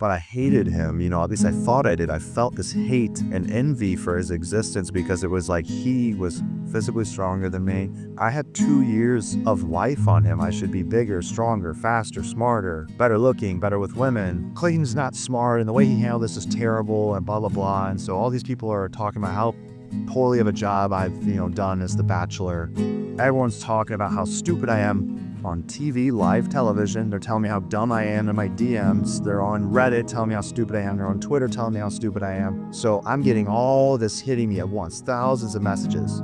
but I hated him, at least I thought I did. I felt this hate and envy for his existence because it was like he was physically stronger than me. I had 2 years of life on him. I should be bigger, stronger, faster, smarter, better looking, better with women. Clayton's not smart, and the way he handled this is terrible, and blah, blah, blah. And so all these people are talking about how poorly of a job I've, done as the Bachelor. Everyone's talking about how stupid I am on TV, live television. They're telling me how dumb I am in my DMs. They're on Reddit telling me how stupid I am. They're on Twitter telling me how stupid I am. So I'm getting all this hitting me at once, thousands of messages.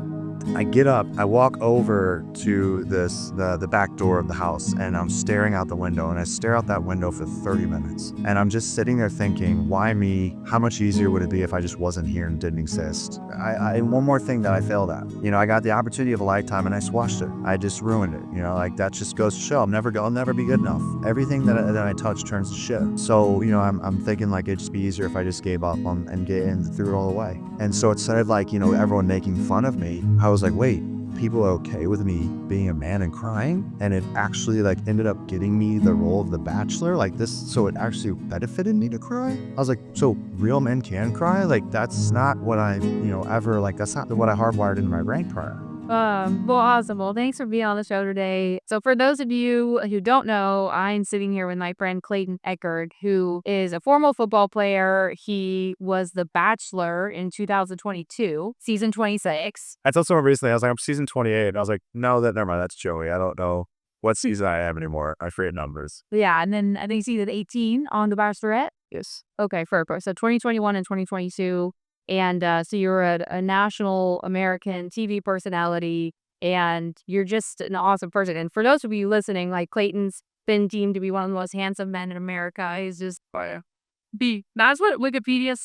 I get up, I walk over to the back door of the house, and I'm staring out the window, and I stare out that window for 30 minutes. And I'm just sitting there thinking, why me? How much easier would it be if I just wasn't here and didn't exist? And one more thing that I failed at. I got the opportunity of a lifetime and I squashed it. I just ruined it. That just goes to show I'll never be good enough. Everything that I touch turns to shit. So, I'm thinking it'd just be easier if I just gave up and threw it all away. And so instead of everyone making fun of me, I was like, wait, people are okay with me being a man and crying? And it actually ended up getting me the role of the Bachelor so it actually benefited me to cry. I was like, so real men can cry? That's not what I, that's not what I hardwired into my brain prior. Well, awesome. Well, thanks for being on the show today. So for those of you who don't know, I'm sitting here with my friend Clayton Echard, who is a former football player. He was the Bachelor in 2022, season 26. I told someone recently, I was like, I'm season 28. And I was like, no, never mind. That's Joey. I don't know what season I am anymore. I forget numbers. Yeah, and then I think season 18 on The Bachelorette. Yes. Okay, perfect. So 2021 and 2022. And so you're a national American TV personality, and you're just an awesome person. And for those of you listening, Clayton's been deemed to be one of the most handsome men in America. He's just that's what Wikipedia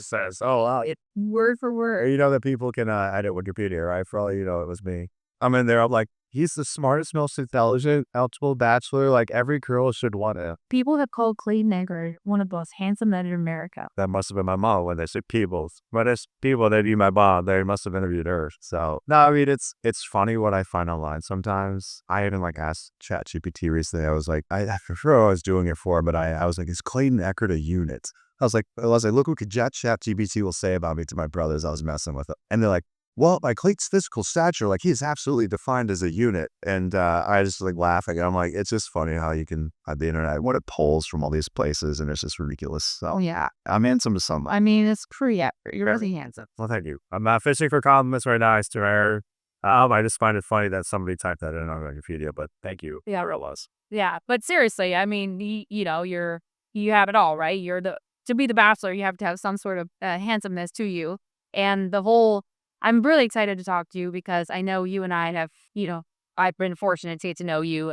says. Oh, wow. Word for word. That people can edit Wikipedia, right? For all it was me. I'm in there. I'm like, he's the smartest, most intelligent, eligible Bachelor. Every girl should want him. People have called Clayton Echard one of the most handsome men in America. That must have been my mom when they said people. When it's people that knew my mom, they must have interviewed her. So, no, I mean, it's funny what I find online. Sometimes I even asked ChatGPT recently. I was like, I forgot what I was doing it for, but I was like, is Clayton Echard a unit? I was like, look what ChatGPT will say about me to my brothers. I was messing with it. And they're like, well, by Clayton's physical stature, he is absolutely defined as a unit. And I just laughing. And I'm like, it's just funny how you can have the internet, what it pulls from all these places. And it's just ridiculous. So yeah, I'm handsome to some. I mean, it's pretty accurate. You're really handsome. Well, thank you. I'm not fishing for compliments right now. I swear. I just find it funny that somebody typed that in on Wikipedia, but thank you. Yeah, realize. Yeah, but seriously, I mean, you have it all, right? To be the Bachelor, you have to have some sort of handsomeness to you, and I'm really excited to talk to you because I know you and I have, I've been fortunate to get to know you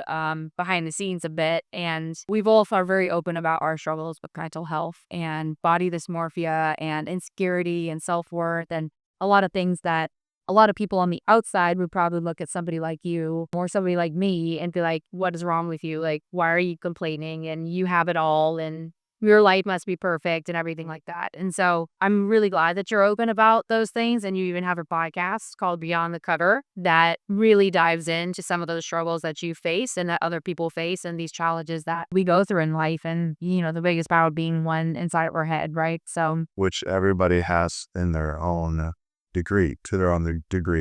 behind the scenes a bit. And we both are very open about our struggles with mental health and body dysmorphia and insecurity and self-worth and a lot of things that a lot of people on the outside would probably look at somebody like you or somebody like me and be like, what is wrong with you? Why are you complaining? And you have it all. And your life must be perfect and everything like that. And so I'm really glad that you're open about those things. And you even have a podcast called Beyond the Cover that really dives into some of those struggles that you face and that other people face and these challenges that we go through in life. And, the biggest battle being one inside of our head, right? So, which everybody has in their own degree,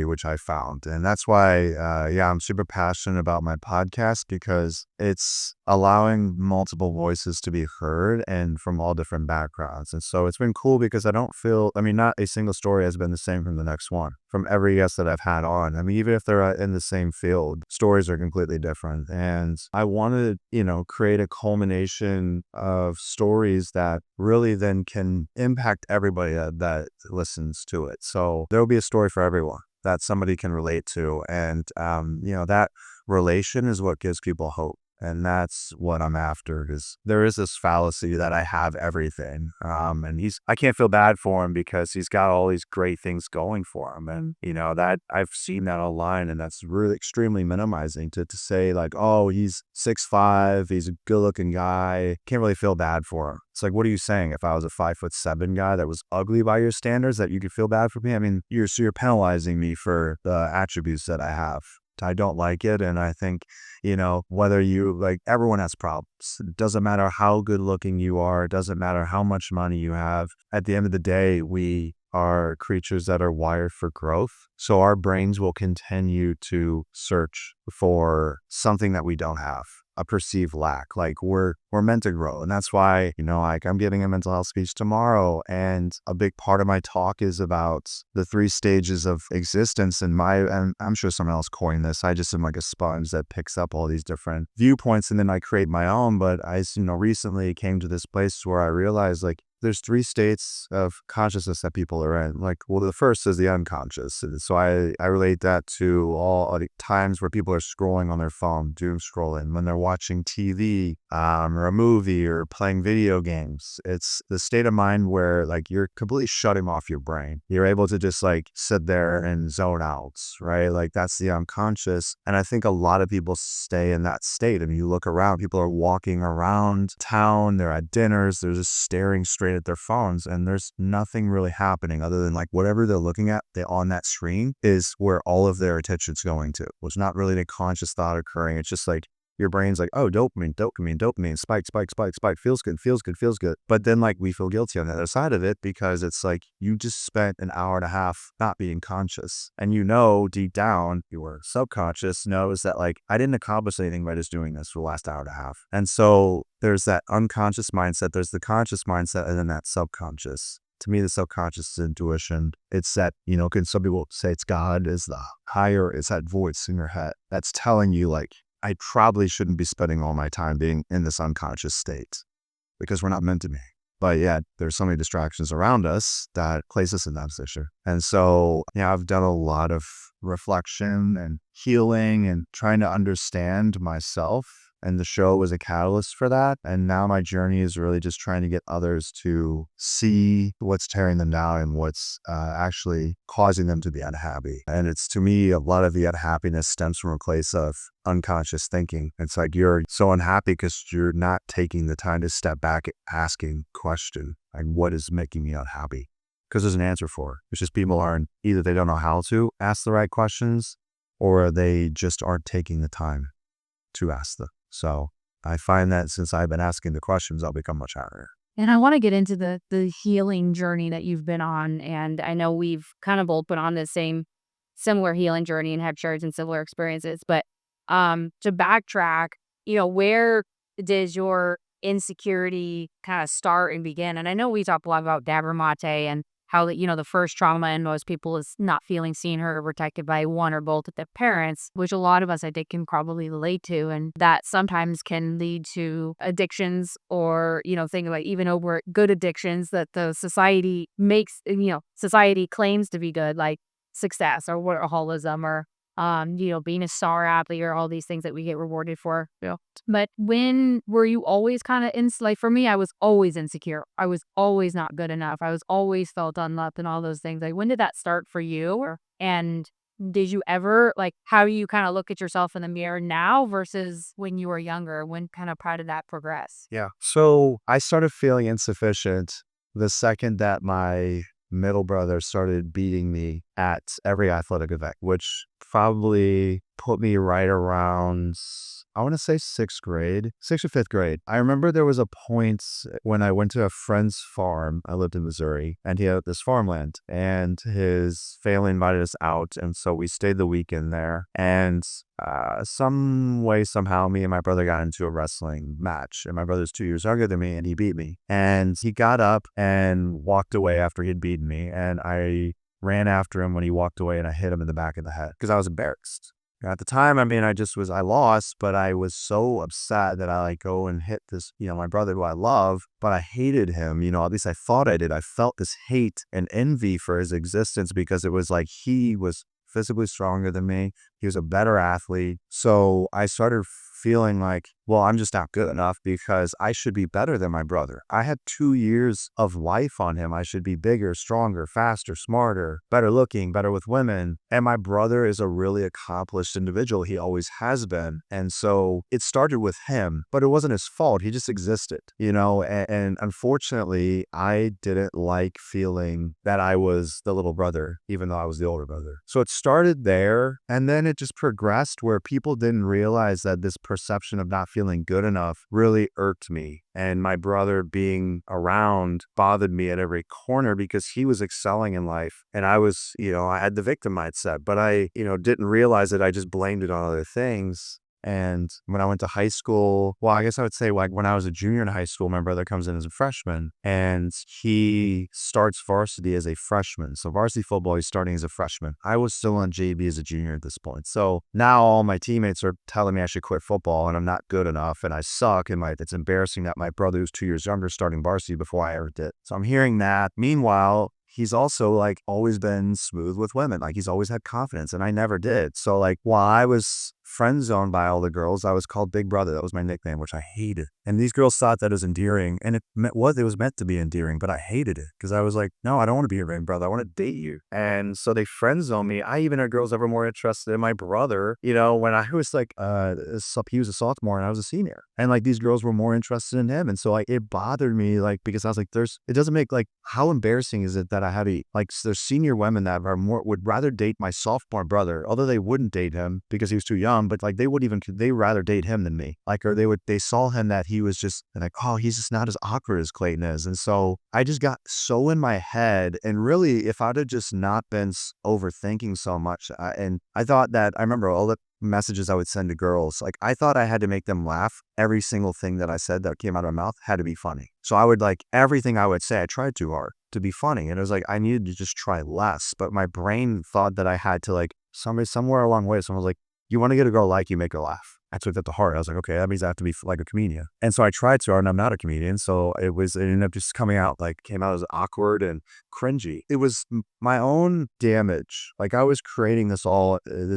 which I found. And that's why, I'm super passionate about my podcast because it's allowing multiple voices to be heard and from all different backgrounds. And so it's been cool because not a single story has been the same from the next one, from every guest that I've had on. I mean, even if they're in the same field, stories are completely different. And I wanted, create a culmination of stories that really then can impact everybody that listens to it. So there'll be a story for everyone that somebody can relate to. And, that relation is what gives people hope. And that's what I'm after, because there is this fallacy that I have everything. And I can't feel bad for him because he's got all these great things going for him. And, that I've seen that online, and that's really extremely minimizing to say oh, he's 6'5", he's a good looking guy. Can't really feel bad for him. It's what are you saying? If I was a 5'7" guy that was ugly by your standards, that you could feel bad for me? I mean, you're penalizing me for the attributes that I have. I don't like it. And I think, whether everyone has problems. It doesn't matter how good looking you are. It doesn't matter how much money you have. At the end of the day, we are creatures that are wired for growth. So our brains will continue to search for something that we don't have, a perceived lack. Like we're meant to grow. And that's why, I'm giving a mental health speech tomorrow. And a big part of my talk is about the 3 stages of existence. And I'm sure someone else coined this. I just am like a sponge that picks up all these different viewpoints and then I create my own. But I, recently came to this place where I realized there's 3 states of consciousness that people are in. The first is the unconscious. And so I relate that to all the times where people are scrolling on their phone, doom scrolling, when they're watching TV, or a movie or playing video games. It's the state of mind where you're completely shutting off your brain. You're able to just sit there and zone out, right? That's the unconscious. And I think a lot of people stay in that state. I mean, you look around, people are walking around town, they're at dinners, they're just staring straight at their phones and there's nothing really happening other than whatever they're looking at on that screen is where all of their attention's going to. It's not really a conscious thought occurring. It's just your brain's oh, dopamine, spike, spike, spike, spike, feels good, feels good, feels good. But then we feel guilty on the other side of it because it's you just spent an hour and a half not being conscious. And deep down, your subconscious knows that I didn't accomplish anything by just doing this for the last hour and a half. And so there's that unconscious mindset, there's the conscious mindset, and then that subconscious. To me, the subconscious is intuition. It's that, some people say it's God, is the higher, it's that voice in your head that's telling you I probably shouldn't be spending all my time being in this unconscious state because we're not meant to be. But yet there's so many distractions around us that place us in that position. And so, I've done a lot of reflection and healing and trying to understand myself. And the show was a catalyst for that. And now my journey is really just trying to get others to see what's tearing them down and what's actually causing them to be unhappy. And it's, to me, a lot of the unhappiness stems from a place of unconscious thinking. It's you're so unhappy because you're not taking the time to step back and asking question, what is making me unhappy? Because there's an answer for it. It's just people aren't, either they don't know how to ask the right questions or they just aren't taking the time to ask them. So I find that since I've been asking the questions, I'll become much happier. And I want to get into the healing journey that you've been on. And I know we've kind of both been on the similar healing journey and have shared some similar experiences. But to backtrack, where does your insecurity kind of start and begin? And I know we talk a lot about Dabra Mate and how the first trauma in most people is not feeling seen, heard, or protected by one or both of their parents, which a lot of us I think can probably relate to, and that sometimes can lead to addictions or things even over good addictions that the society makes, society claims to be good, like success or workaholism or being a star athlete or all these things that we get rewarded for. But when were you always kind of for me, I was always insecure. I was always not good enough. I was always felt unloved and all those things. When did that start for you? And did you ever how do you kind of look at yourself in the mirror now versus when you were younger? When kind of how did that progress? Yeah. So I started feeling insufficient the second that my middle brother started beating me at every athletic event, which probably put me right around, I want to say 6th or 5th grade. I remember there was a point when I went to a friend's farm. I lived in Missouri and he had this farmland and his family invited us out. And so we stayed the weekend there and some way, somehow me and my brother got into a wrestling match and my brother's 2 years younger than me and he beat me and he got up and walked away after he'd beaten me. And I ran after him when he walked away and I hit him in the back of the head because I was embarrassed. At the time, I lost, but I was so upset that I go and hit this, my brother who I love, but I hated him, at least I thought I did. I felt this hate and envy for his existence because it was he was physically stronger than me. He was a better athlete. So I started feeling well, I'm just not good enough because I should be better than my brother. I had 2 years of life on him. I should be bigger, stronger, faster, smarter, better looking, better with women. And my brother is a really accomplished individual. He always has been. And so it started with him, but it wasn't his fault. He just existed, and unfortunately, I didn't like feeling that I was the little brother, even though I was the older brother. So it started there, and then it just progressed where people didn't realize that this perception of not feeling good enough really irked me. And my brother being around bothered me at every corner because he was excelling in life. And I was, I had the victim mindset, but I, didn't realize it. I just blamed it on other things. And when I went to high school, well, I guess I would say like when I was a junior in high school, my brother comes in as a freshman and he starts varsity as a freshman. So varsity football, he's starting as a freshman. I was still on JV as a junior at this point. So now all my teammates are telling me I should quit football and I'm not good enough and I suck. And it's embarrassing that my brother who's 2 years younger starting varsity before I ever did. So I'm hearing that. Meanwhile, he's also like always been smooth with women. Like he's always had confidence and I never did. So like while I was friend zoned by all the girls, I was called Big Brother. That was my nickname, which I hated. And these girls thought that was endearing and it was meant to be endearing, but I hated it because I was like, no, I don't want to be your big brother. I want to date you. And so they friend zoned me. I even had girls that were more interested in my brother, when I was like, he was a sophomore and I was a senior. And like these girls were more interested in him. And so like it bothered me like because I was like, it doesn't make like how embarrassing is it that I had there's senior women that would rather date my sophomore brother, although they wouldn't date him because he was too young, but like they rather date him than me. Like, or they saw him that he was just like, oh, he's just not as awkward as Clayton is. And so I just got so in my head. And really, if I'd have just not been overthinking so much, and I thought that I remember all the messages I would send to girls, like I thought I had to make them laugh. Every single thing that I said that came out of my mouth had to be funny. So I would like everything I would say, I tried too hard to be funny. And it was like, I needed to just try less. But my brain thought that I had to like somewhere along the way, someone was like, you want to get a girl like you, make her laugh. I took that to heart. I was like, okay, that means I have to be like a comedian. And so I tried to, and I'm not a comedian. So it ended up just came out as awkward and cringy. It was my own damage. Like I was creating this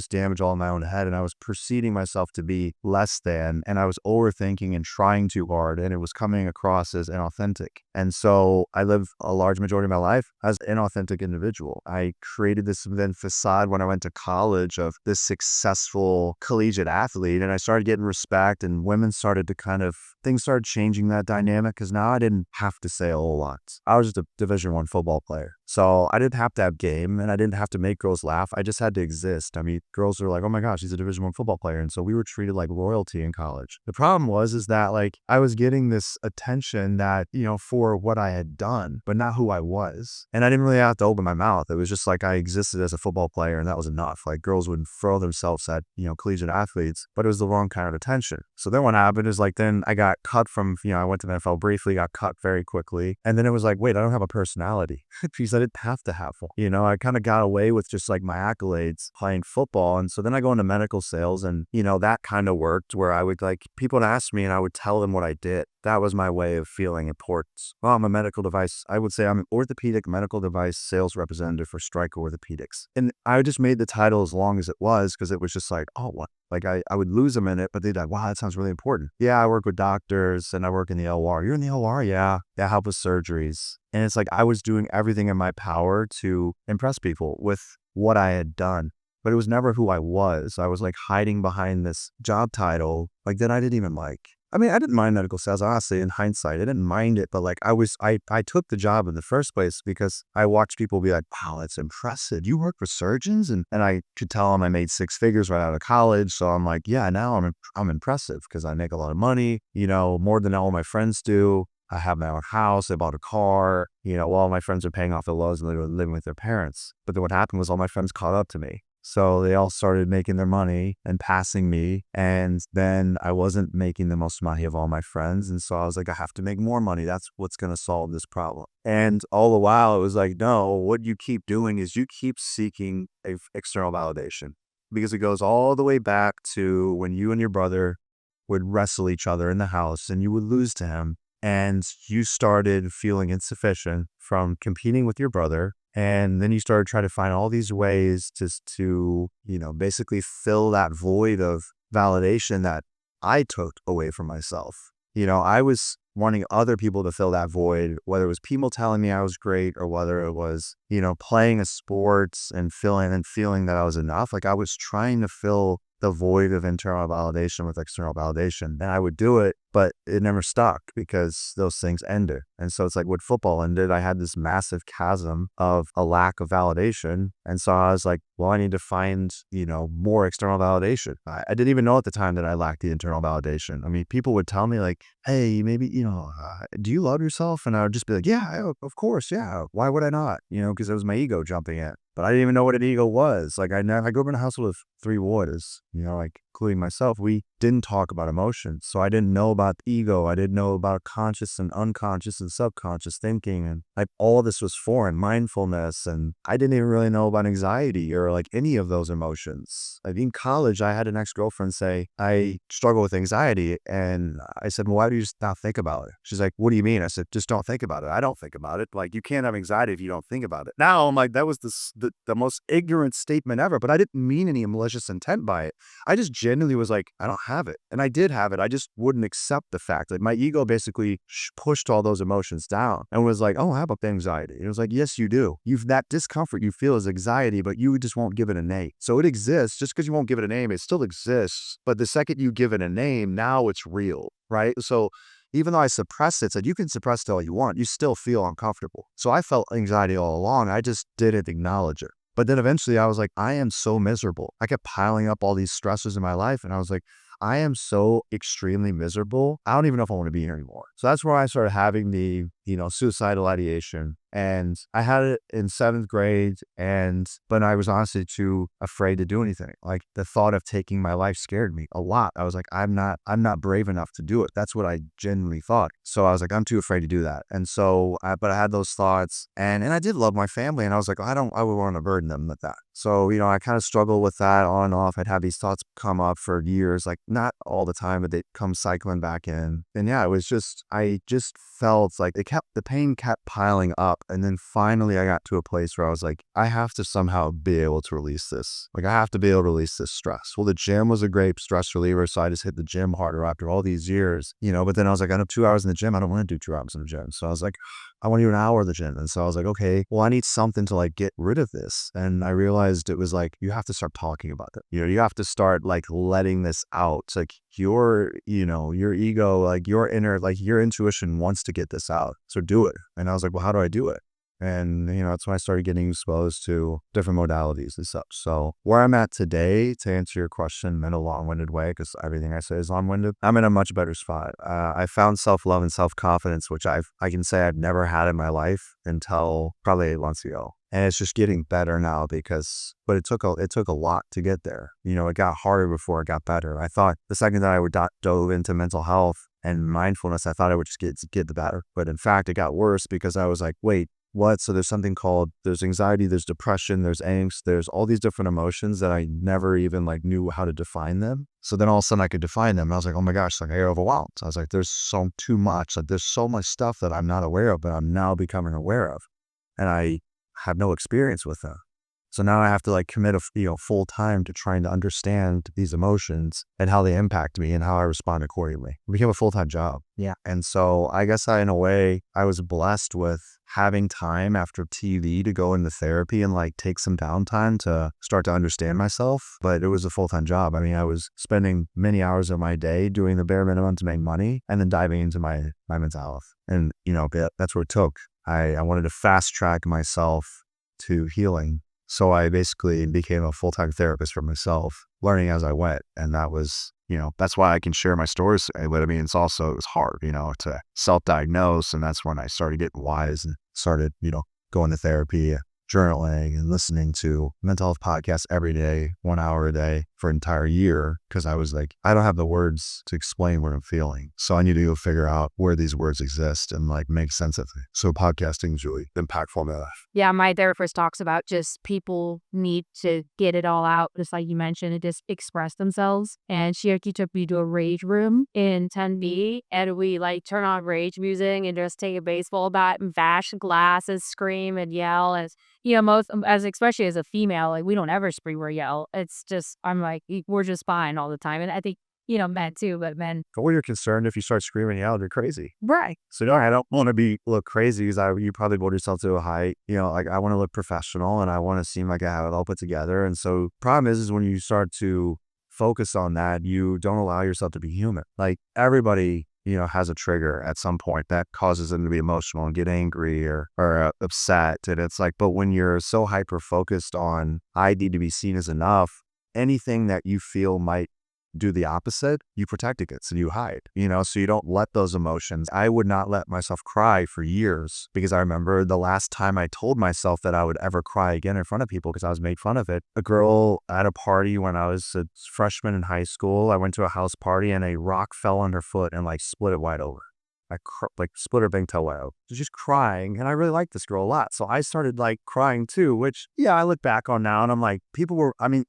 damage all in my own head, and I was perceiving myself to be less than, and I was overthinking and trying too hard, and it was coming across as inauthentic. And so I lived a large majority of my life as an inauthentic individual. I created this then facade when I went to college of this successful collegiate athlete, and I started getting respect, and women started to things started changing that dynamic because now I didn't have to say a whole lot. I was just a Division I football player. So I didn't have to have game and I didn't have to make girls laugh. I just had to exist. I mean, girls are like, oh my gosh, he's a Division I football player. And so we were treated like royalty in college. The problem is that like I was getting this attention that, for what I had done, but not who I was. And I didn't really have to open my mouth. It was just like I existed as a football player and that was enough. Like girls would throw themselves at, collegiate athletes, but it was the wrong kind of attention. So then what happened is like, then I got cut from, I went to the NFL briefly, got cut very quickly. And then it was like, wait, I don't have a personality. Because I didn't have to have one. I kind of got away with just like my accolades playing football. And so then I go into medical sales and, that kind of worked where I would like, people would ask me and I would tell them what I did. That was my way of feeling importance. Well, I'm a medical device. I would say I'm an orthopedic medical device sales representative for Stryker Orthopedics. And I just made the title as long as it was because it was just like, oh, what? Like I would lose them in it, but they'd like, wow, that sounds really important. Yeah, I work with doctors and I work in the OR. You're in the OR? Yeah. I help with surgeries. And it's like I was doing everything in my power to impress people with what I had done. But it was never who I was. I was like hiding behind this job title, like that I didn't even like. I mean, I didn't mind medical sales, honestly, in hindsight. I didn't mind it, but like I took the job in the first place because I watched people be like, wow, that's impressive. You work with surgeons? And I could tell them I made 6 figures right out of college. So I'm like, yeah, now I'm impressive because I make a lot of money, more than all my friends do. I have my own house. I bought a car. All my friends are paying off their loans and they were living with their parents. But then what happened was all my friends caught up to me. So they all started making their money and passing me. And then I wasn't making the most money of all my friends. And so I was like, I have to make more money. That's what's going to solve this problem. And all the while it was like, no, what you keep doing is you keep seeking external validation because it goes all the way back to when you and your brother would wrestle each other in the house and you would lose to him. And you started feeling insufficient from competing with your brother. And then you started trying to find all these ways to basically fill that void of validation that I took away from myself. I was wanting other people to fill that void, whether it was people telling me I was great or whether it was, playing a sports and feeling that I was enough. Like I was trying to fill the void of internal validation with external validation. And I would do it, but it never stuck because those things ended. And so it's like when football ended, I had this massive chasm of a lack of validation. And so I was like, well, I need to find, more external validation. I didn't even know at the time that I lacked the internal validation. I mean, people would tell me like, hey, maybe, do you love yourself? And I would just be like, yeah, of course. Yeah. Why would I not? Because it was my ego jumping in. But I didn't even know what an ego was. Like I grew up in a household of 3 boys, like including myself. We didn't talk about emotions. So I didn't know about ego. I didn't know about conscious and unconscious and subconscious thinking. And like all this was foreign, mindfulness. And I didn't even really know about anxiety or like any of those emotions. Like in college, I had an ex-girlfriend say, I struggle with anxiety. And I said, well, why do you just not think about it? She's like, what do you mean? I said, just don't think about it. I don't think about it. Like you can't have anxiety if you don't think about it. Now I'm like, that was the most ignorant statement ever, but I didn't mean any malicious intent by it. I just genuinely was like, I don't have it. And I did have it. I just wouldn't accept the fact that my ego basically pushed all those emotions down and was like, oh, I have anxiety. And it was like, yes, you do. That discomfort you feel is anxiety, but you just won't give it a name. So it exists. Just because you won't give it a name, it still exists. But the second you give it a name, now it's real, right? So even though I suppressed it, said you can suppress it all you want, you still feel uncomfortable. So I felt anxiety all along. I just didn't acknowledge it. But then eventually I was like, I am so miserable. I kept piling up all these stressors in my life. And I was like, I am so extremely miserable. I don't even know if I want to be here anymore. So that's where I started having the, suicidal ideation. And I had it in 7th grade. But I was honestly too afraid to do anything. Like the thought of taking my life scared me a lot. I was like, I'm not brave enough to do it. That's what I genuinely thought. So I was like, I'm too afraid to do that. And so, but I had those thoughts and I did love my family. And I was like, I would want to burden them with that. So, I kind of struggled with that on and off. I'd have these thoughts come up for years, like not all the time, but they'd come cycling back in. And yeah, I just felt like the pain kept piling up. And then finally I got to a place where I was like, I have to somehow be able to release this. Like I have to be able to release this stress. Well, the gym was a great stress reliever. So I just hit the gym harder after all these years, but then I was like, I have 2 hours in the gym. I don't want to do 2 hours in the gym. So I was like, I want to do an hour of the gym. And so I was like, okay, well, I need something to like get rid of this. And I realized it was like, you have to start talking about it. You have to start like letting this out. It's like your ego, like your inner, like your intuition wants to get this out. So do it. And I was like, well, how do I do it? And, that's when I started getting exposed to different modalities and such. So where I'm at today, to answer your question in a long-winded way, because everything I say is long-winded, I'm in a much better spot. I found self-love and self-confidence, which I can say I've never had in my life until probably 8 months ago. And it's just getting better now but it took a lot to get there. It got harder before it got better. I thought the second that I would dove into mental health and mindfulness, I thought I would just get the better. But in fact, it got worse because I was like, wait, what? So there's something called, there's anxiety, there's depression, there's angst, there's all these different emotions that I never even like knew how to define them. So then all of a sudden I could define them. And I was like, oh my gosh, like I get overwhelmed. I was like, there's so too much, like there's so much stuff that I'm not aware of, but I'm now becoming aware of. And I have no experience with them. So now I have to like commit full time to trying to understand these emotions and how they impact me and how I respond accordingly. It became a full-time job. Yeah. And so I guess in a way I was blessed with having time after TV to go into therapy and like take some downtime to start to understand myself. But it was a full-time job. I mean, I was spending many hours of my day doing the bare minimum to make money and then diving into my mental health. And, that's what it took. I wanted to fast track myself to healing. So I basically became a full-time therapist for myself, learning as I went. And that was, that's why I can share my stories. But I mean, it was hard, to self-diagnose. And that's when I started getting wise and started, going to therapy, journaling and listening to mental health podcasts every day, 1 hour a day for an entire year. Cause I was like, I don't have the words to explain what I'm feeling. So I need to go figure out where these words exist and like make sense of it. So podcasting is really impactful in my life. Yeah, my therapist talks about just people need to get it all out, just like you mentioned, and just express themselves. And she actually took me to a rage room in 10B, and we like turn on rage music and just take a baseball bat and bash glasses, scream and yell. As especially as a female, like we don't ever scream or yell. It's just, I'm like, we're just fine all the time. And I think men too, but men. Or you're concerned if you start screaming out, you're crazy. Right. So no, I don't want to look crazy because you probably hold yourself to a height. Like I want to look professional and I want to seem like I have it all put together. And so problem is when you start to focus on that, you don't allow yourself to be human. Like everybody, has a trigger at some point that causes them to be emotional and get angry or upset. And it's like, but when you're so hyper focused on, I need to be seen as enough, anything that you feel might do the opposite, you protect against and you hide, so you don't let those emotions. I would not let myself cry for years because I remember the last time I told myself that I would ever cry again in front of people because I was made fun of it. A girl at a party when I was a freshman in high school, I went to a house party and a rock fell on her foot and like split it wide over. Like split her big toe wide open. She's just crying, and I really like this girl a lot. So I started like crying too, which I look back on now and I'm like,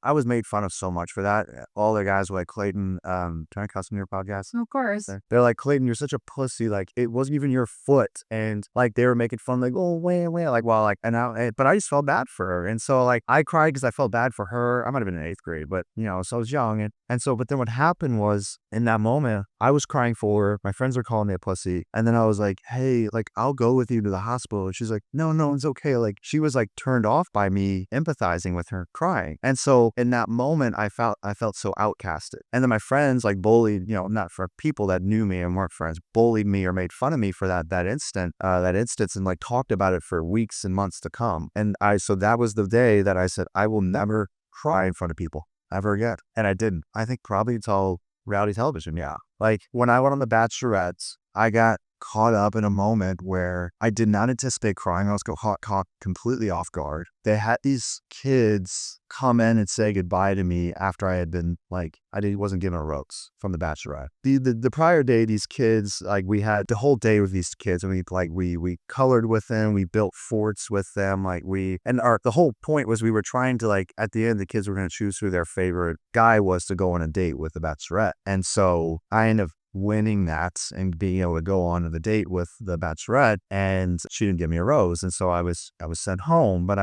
I was made fun of so much for that. All the guys were like, Clayton, can I cuss on your podcast? Of course. They're like, Clayton, you're such a pussy. Like it wasn't even your foot. And like they were making fun, like, oh, wait, like, well, like, but I just felt bad for her. And so like I cried because I felt bad for her. I might have been in 8th grade, but so I was young. But then what happened was in that moment, I was crying for her. My friends were calling me a pussy. And then I was like, hey, like, I'll go with you to the hospital. And she's like, no, it's okay. Like, she was like turned off by me empathizing with her crying. And so in that moment, I felt so outcasted. And then my friends like bullied, not for people that knew me and weren't friends, bullied me or made fun of me for that instance and like talked about it for weeks and months to come. And so that was the day that I said, I will never cry in front of people ever again. And I didn't. I think probably until reality television. Yeah. Like when I went on The Bachelorette, I got caught up in a moment where I did not anticipate crying. I was caught completely off guard. They had these kids come in and say goodbye to me after I had been like, wasn't given a rose from The Bachelorette. The prior day, these kids, like we had the whole day with these kids and we colored with them, we built forts with them. The whole point was we were trying to like, at the end, the kids were going to choose who their favorite guy was to go on a date with The Bachelorette. And so I ended up winning that and being able to go on to the date with The Bachelorette, and she didn't give me a rose. And so I was sent home, but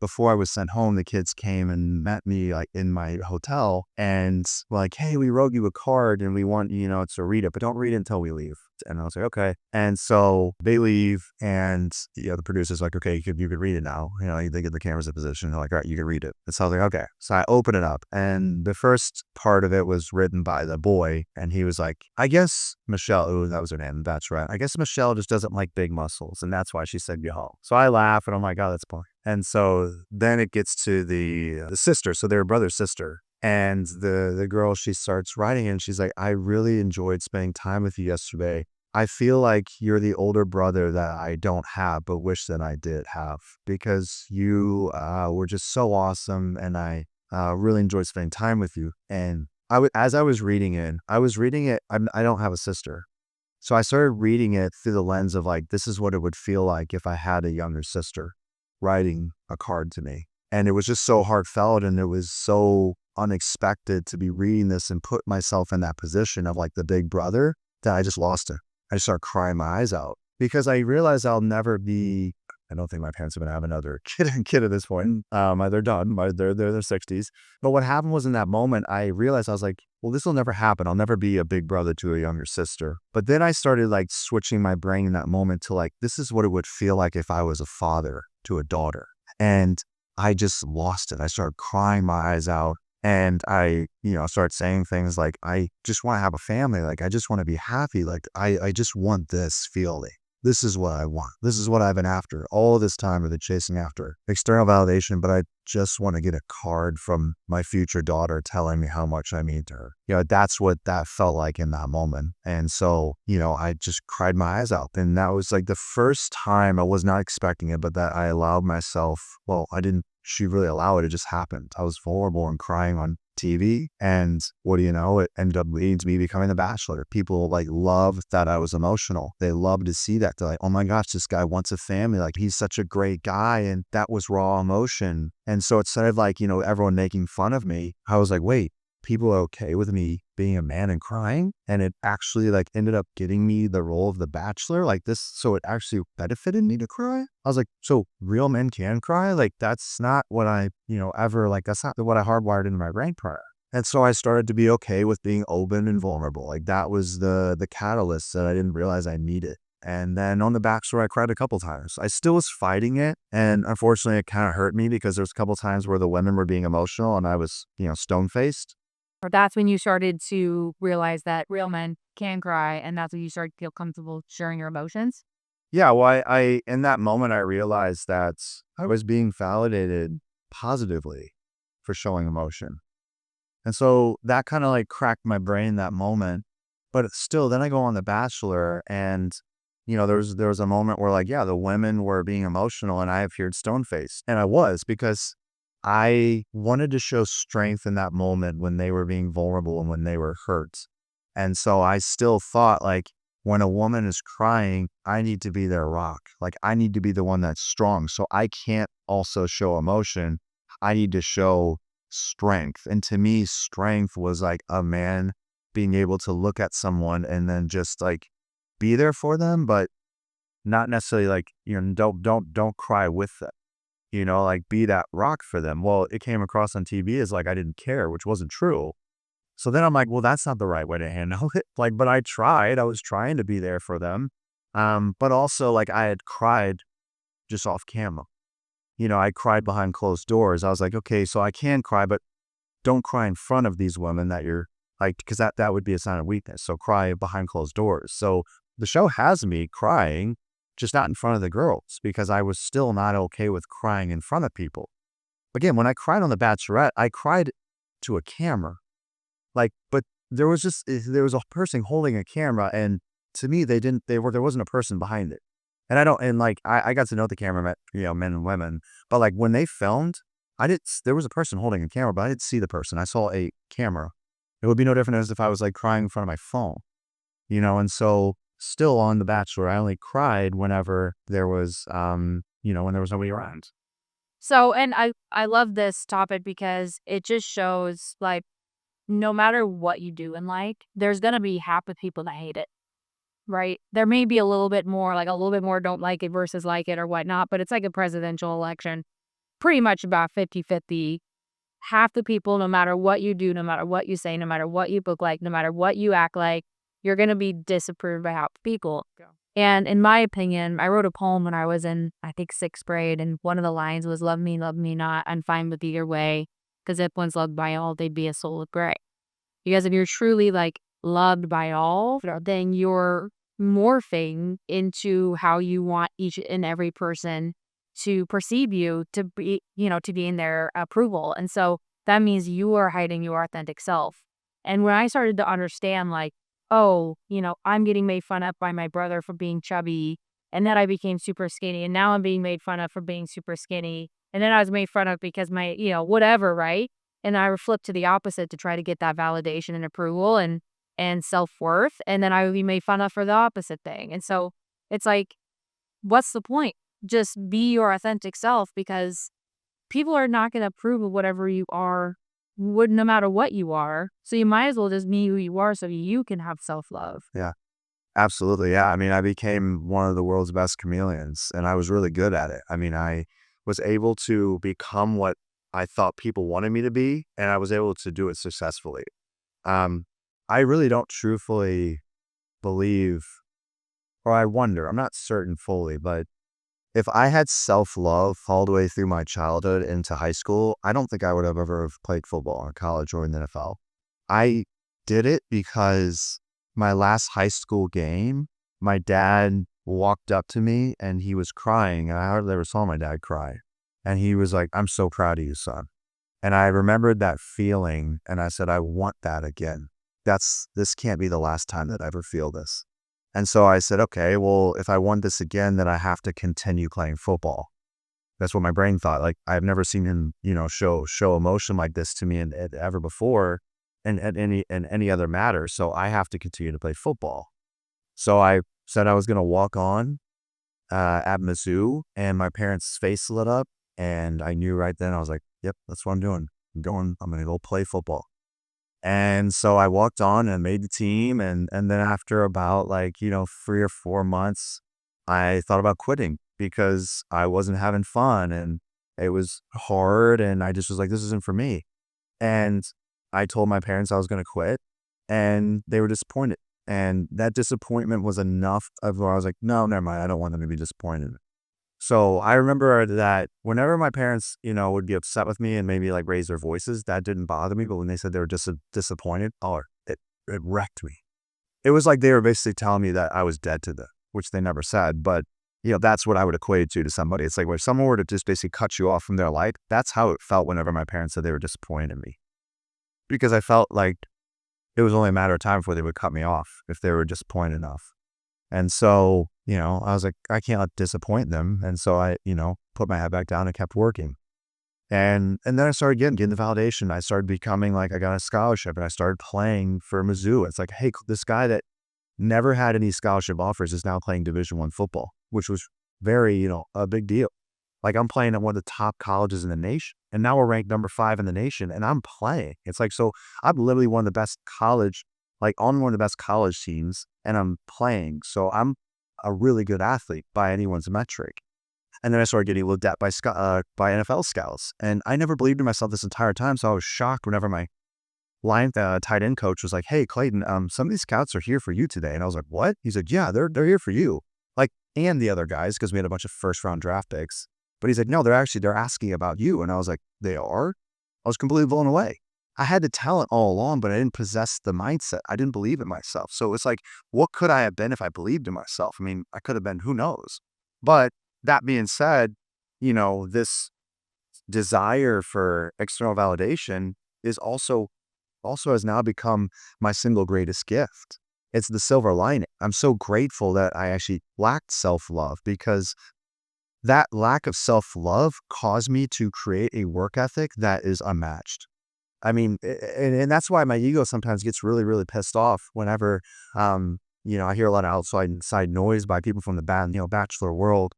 before I was sent home, the kids came and met me like in my hotel and were like, hey, we wrote you a card and we want you to read it, but don't read it until we leave. And I was like, okay. And so they leave and the producer's like, okay, you could read it now. They get the cameras in position. They're like, all right, you can read it. And so I was like, okay. So I open it up and the first part of it was written by the boy. And he was like, I guess Michelle, that was her name, that's right. I guess Michelle just doesn't like big muscles. And that's why she said go home. So I laugh and I'm like, oh, that's funny. And so then it gets to the sister. So they're brother, sister. And the girl, she starts writing and she's like, I really enjoyed spending time with you yesterday. I feel like you're the older brother that I don't have, but wish that I did have because you were just so awesome. And I really enjoyed spending time with you. And as I was reading it, I don't have a sister. So I started reading it through the lens of like, this is what it would feel like if I had a younger sister writing a card to me. And it was just so heartfelt and it was so unexpected to be reading this and put myself in that position of like the big brother that I just lost it. I just started crying my eyes out because I realized I'll never be. I don't think my parents are going to have another kid at this point. They're done. They're their 60s. But what happened was in that moment, I realized I was like, well, this will never happen. I'll never be a big brother to a younger sister. But then I started like switching my brain in that moment to like, this is what it would feel like if I was a father to a daughter. And I just lost it. I started crying my eyes out. And I, start saying things like, I just want to have a family. Like, I just want to be happy. Like, I just want this feeling. This is what I want. This is what I've been after all this time. I've been chasing after external validation, but I just want to get a card from my future daughter telling me how much I mean to her. That's what that felt like in that moment. And so, I just cried my eyes out. And that was like the first time I was not expecting it, but that I allowed myself, she really allowed it. It just happened. I was vulnerable and crying on TV. And what do you know? It ended up leading to me becoming the Bachelor. People like loved that I was emotional. They loved to see that. They're like, oh my gosh, this guy wants a family. Like he's such a great guy. And that was raw emotion. And so instead of like, everyone making fun of me, I was like, wait, people are okay with me being a man and crying. And it actually like ended up getting me the role of the Bachelor like this. So it actually benefited me to cry. I was like, so real men can cry? Like that's not what I, ever, like that's not what I hardwired into my brain prior. And so I started to be okay with being open and vulnerable. Like that was the catalyst that I didn't realize I needed. And then on The Bachelor, I cried a couple times. I still was fighting it. And unfortunately, it kind of hurt me because there's a couple times where the women were being emotional and I was, stone faced. Or that's when you started to realize that real men can cry, and that's when you started to feel comfortable sharing your emotions? Yeah. Well, I in that moment, I realized that I was being validated positively for showing emotion. And so that kind of like cracked my brain that moment. But still, then I go on The Bachelor and, there was a moment where like, yeah, the women were being emotional and I appeared stone faced. And I was because I wanted to show strength in that moment when they were being vulnerable and when they were hurt. And so I still thought like when a woman is crying, I need to be their rock. Like I need to be the one that's strong. So I can't also show emotion. I need to show strength. And to me, strength was like a man being able to look at someone and then just like be there for them, but not necessarily like, don't cry with them, like be that rock for them. Well, it came across on TV as like I didn't care, which wasn't true. So then I'm like, well, that's not the right way to handle it. Like, but I was trying to be there for them. But also like I had cried just off camera. I cried behind closed doors. I was like, okay, so I can cry, but don't cry in front of these women that you're like, because that would be a sign of weakness. So cry behind closed doors. So the show has me crying, just not in front of the girls, because I was still not okay with crying in front of people. Again, when I cried on The Bachelorette, I cried to a camera. Like, but there was a person holding a camera, and to me, there wasn't a person behind it. And I got to know the cameramen, men and women, but like when they filmed, there was a person holding a camera, but I didn't see the person. I saw a camera. It would be no different as if I was like crying in front of my phone, and so still on The Bachelor, I only cried whenever there was, when there was nobody around. So, and I love this topic because it just shows, like, no matter what you do in life, there's gonna be half the people that hate it, right? There may be a little bit more don't like it versus like it or whatnot, but it's like a presidential election, pretty much about 50-50. Half the people, no matter what you do, no matter what you say, no matter what you look like, no matter what you act like, you're gonna be disapproved by half the people. Yeah. And in my opinion, I wrote a poem when I was in, I think, 6th grade, and one of the lines was, love me not, I'm fine with either way, because if one's loved by all, they'd be a soul of gray." Because if you're truly, like, loved by all, then you're morphing into how you want each and every person to perceive you to be, to be in their approval. And so that means you are hiding your authentic self. And when I started to understand, like, oh, I'm getting made fun of by my brother for being chubby, and then I became super skinny, and now I'm being made fun of for being super skinny, and then I was made fun of because my, whatever, right? And I would flip to the opposite to try to get that validation and approval and self-worth, and then I would be made fun of for the opposite thing. And so it's like, what's the point? Just be your authentic self, because people are not gonna approve of whatever you are, would no matter what you are. So you might as well just be who you are so you can have self-love. Yeah, absolutely. Yeah. I mean, I became one of the world's best chameleons and I was really good at it. I mean, I was able to become what I thought people wanted me to be, and I was able to do it successfully. Um, I really don't truthfully believe, or I wonder, I'm not certain fully, but if I had self-love all the way through my childhood into high school, I don't think I would have ever have played football in college or in the NFL. I did it because my last high school game, my dad walked up to me and he was crying. And I hardly ever saw my dad cry. And he was like, "I'm so proud of you, son." And I remembered that feeling and I said, I want that again. This can't be the last time that I ever feel this. And so I said, okay, well, if I want this again, then I have to continue playing football. That's what my brain thought. Like I've never seen him, show emotion like this to me and ever before and at any other matter. So I have to continue to play football. So I said I was going to walk on at Mizzou, and my parents' face lit up, and I knew right then. I was like, "Yep, that's what I'm doing. I'm going to go play football." And so I walked on and made the team, and then after about 3 or 4 months, I thought about quitting because I wasn't having fun and it was hard, and I just was like, "This isn't for me." And I told my parents I was going to quit, and they were disappointed. And that disappointment was enough of where I was like, no, never mind. I don't want them to be disappointed. So I remember that whenever my parents, would be upset with me and maybe like raise their voices, that didn't bother me. But when they said they were disappointed, oh, it wrecked me. It was like they were basically telling me that I was dead to them, which they never said. But, that's what I would equate it to somebody. It's like when someone were to just basically cut you off from their life, that's how it felt whenever my parents said they were disappointed in me. Because I felt like it was only a matter of time before they would cut me off if they were disappointed enough. And so, I was like, I can't disappoint them. And so I, put my head back down and kept working. And then I started getting the validation. I started becoming like, I got a scholarship and I started playing for Mizzou. It's like, hey, this guy that never had any scholarship offers is now playing Division I football, which was very, a big deal. Like I'm playing at one of the top colleges in the nation. And now we're ranked number 5 in the nation and I'm playing. It's like, so I'm literally one of the best college, like on one of the best college teams and I'm playing. So I'm a really good athlete by anyone's metric. And then I started getting looked at by NFL scouts. And I never believed in myself this entire time. So I was shocked whenever my tight end coach was like, hey, Clayton, some of these scouts are here for you today. And I was like, what? He's like, yeah, they're here for you. Like, and the other guys, because we had a bunch of first round draft picks. But he's like, no, they're asking about you. And I was like, they are? I was completely blown away. I had the talent all along, but I didn't possess the mindset. I didn't believe in myself. So it's like, what could I have been if I believed in myself? I mean, I could have been, who knows? But that being said, this desire for external validation is also has now become my single greatest gift. It's the silver lining. I'm so grateful that I actually lacked self-love because that lack of self-love caused me to create a work ethic that is unmatched. I mean, and that's why my ego sometimes gets really, really pissed off whenever, I hear a lot of outside noise by people from the Bachelor world.